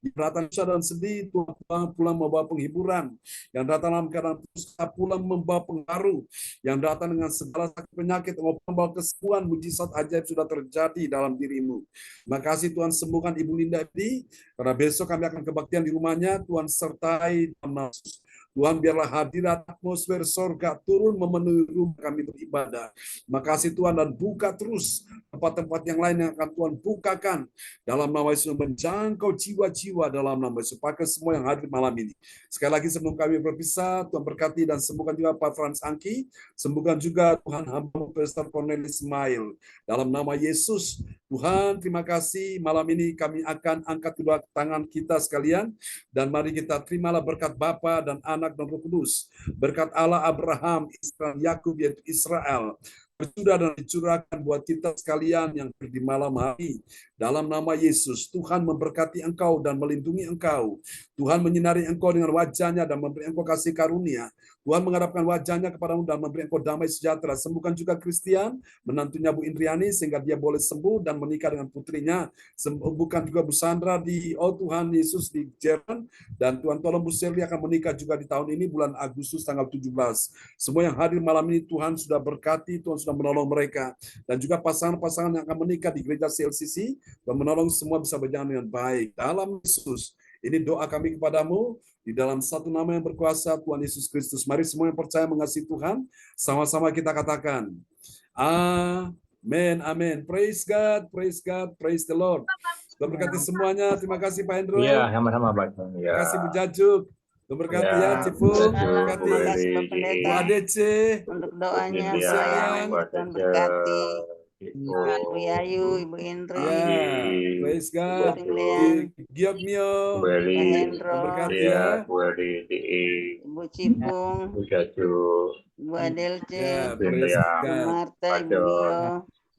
Yang datang dan sedih, Tuhan pulang membawa penghiburan. Yang datang dalam keadaan dusta pulang membawa pengaruh. Yang datang dengan segala sakit penyakit, membawa kesembuhan, mujizat ajaib sudah terjadi dalam dirimu. Makasih Tuhan sembuhkan Ibu Linda ini, karena besok kami akan kebaktian di rumahnya. Tuhan sertai dalam Yesus. Tuhan biarlah hadirat atmosfer sorga turun memenuhi rumah kami beribadah. Makasih Tuhan, dan buka terus tempat-tempat yang lain yang akan Tuhan bukakan dalam nama Yesus, menjangkau jiwa-jiwa dalam nama Yesus. Pakai semua yang hadir malam ini. Sekali lagi sebelum kami berpisah, Tuhan berkati dan sembuhkan juga Pak Frans Angki, sembuhkan juga Tuhan hamba Pastor Cornelis Ismail. Dalam nama Yesus, Tuhan terima kasih malam ini kami akan angkat kedua tangan kita sekalian, dan mari kita terimalah berkat Bapa dan Anak dan Roh Kudus. Berkat Allah Abraham, Israel, Yakub yaitu Israel, sudah dan dicurahkan buat kita sekalian yang di malam hari. Dalam nama Yesus, Tuhan memberkati engkau dan melindungi engkau. Tuhan menyinari engkau dengan wajahnya dan memberi engkau kasih karunia. Tuhan menghadapkan wajahnya kepadamu dan memberi engkau damai sejahtera. Sembuhkan juga Christian, menantunya Bu Indriani, sehingga dia boleh sembuh dan menikah dengan putrinya. Sembuhkan juga Bu Sandra di, oh Tuhan Yesus, di Jerman. Dan Tuhan tolong Bu Sherly akan menikah juga di tahun ini, bulan Agustus tanggal 17. Semua yang hadir malam ini Tuhan sudah berkati, Tuhan sudah menolong mereka. Dan juga pasangan-pasangan yang akan menikah di gereja CLCC, dan menolong semua bisa berjalan dengan baik. Dalam Yesus, ini doa kami kepadamu, di dalam satu nama yang berkuasa, Tuhan Yesus Kristus. Mari semua yang percaya mengasihi Tuhan, sama-sama kita katakan, amin, amin. Praise God, praise the Lord. Tuhan berkati semuanya. Terima kasih Pak Hendro. Iya, sama-sama Pak. Terima kasih Bu Jajuk. Tuhan berkati ya, Cipung. Terima kasih. Terima kasih Pak Bu Pendeta Adece. untuk doanya, Iya, Pak yang Pak Tuhan Jaja, berkati. Ibu Ibu Yayu, Ibu Indri, Ya, praise God. Bu Lilian, Giok Mio. Bu Eli, Pak Hendro, Tuhan berkati iya, ya. Bu Eli, Ibu Cipung, Bu Jaju, Ibu Adelce, Ya, Bu praise Indrian, Ibu God. Marta, Pak Ibu John. Dio,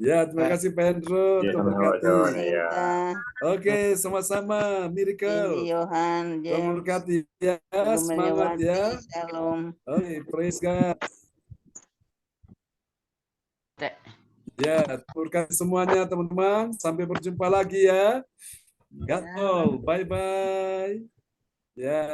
Ya, terima kasih Pak Hendro. Iya, Tuhan sama-sama Pak berkati. John, iya. Sinta, Oke, sama-sama. Cindy, Miracle. Yohan, Tuhan James, berkati ya. Ibu Semangat Meliawati, ya. Shalom. Oke, praise God. Ya, terima kasih semuanya teman-teman. Sampai berjumpa lagi ya. God all. Bye-bye. Ya.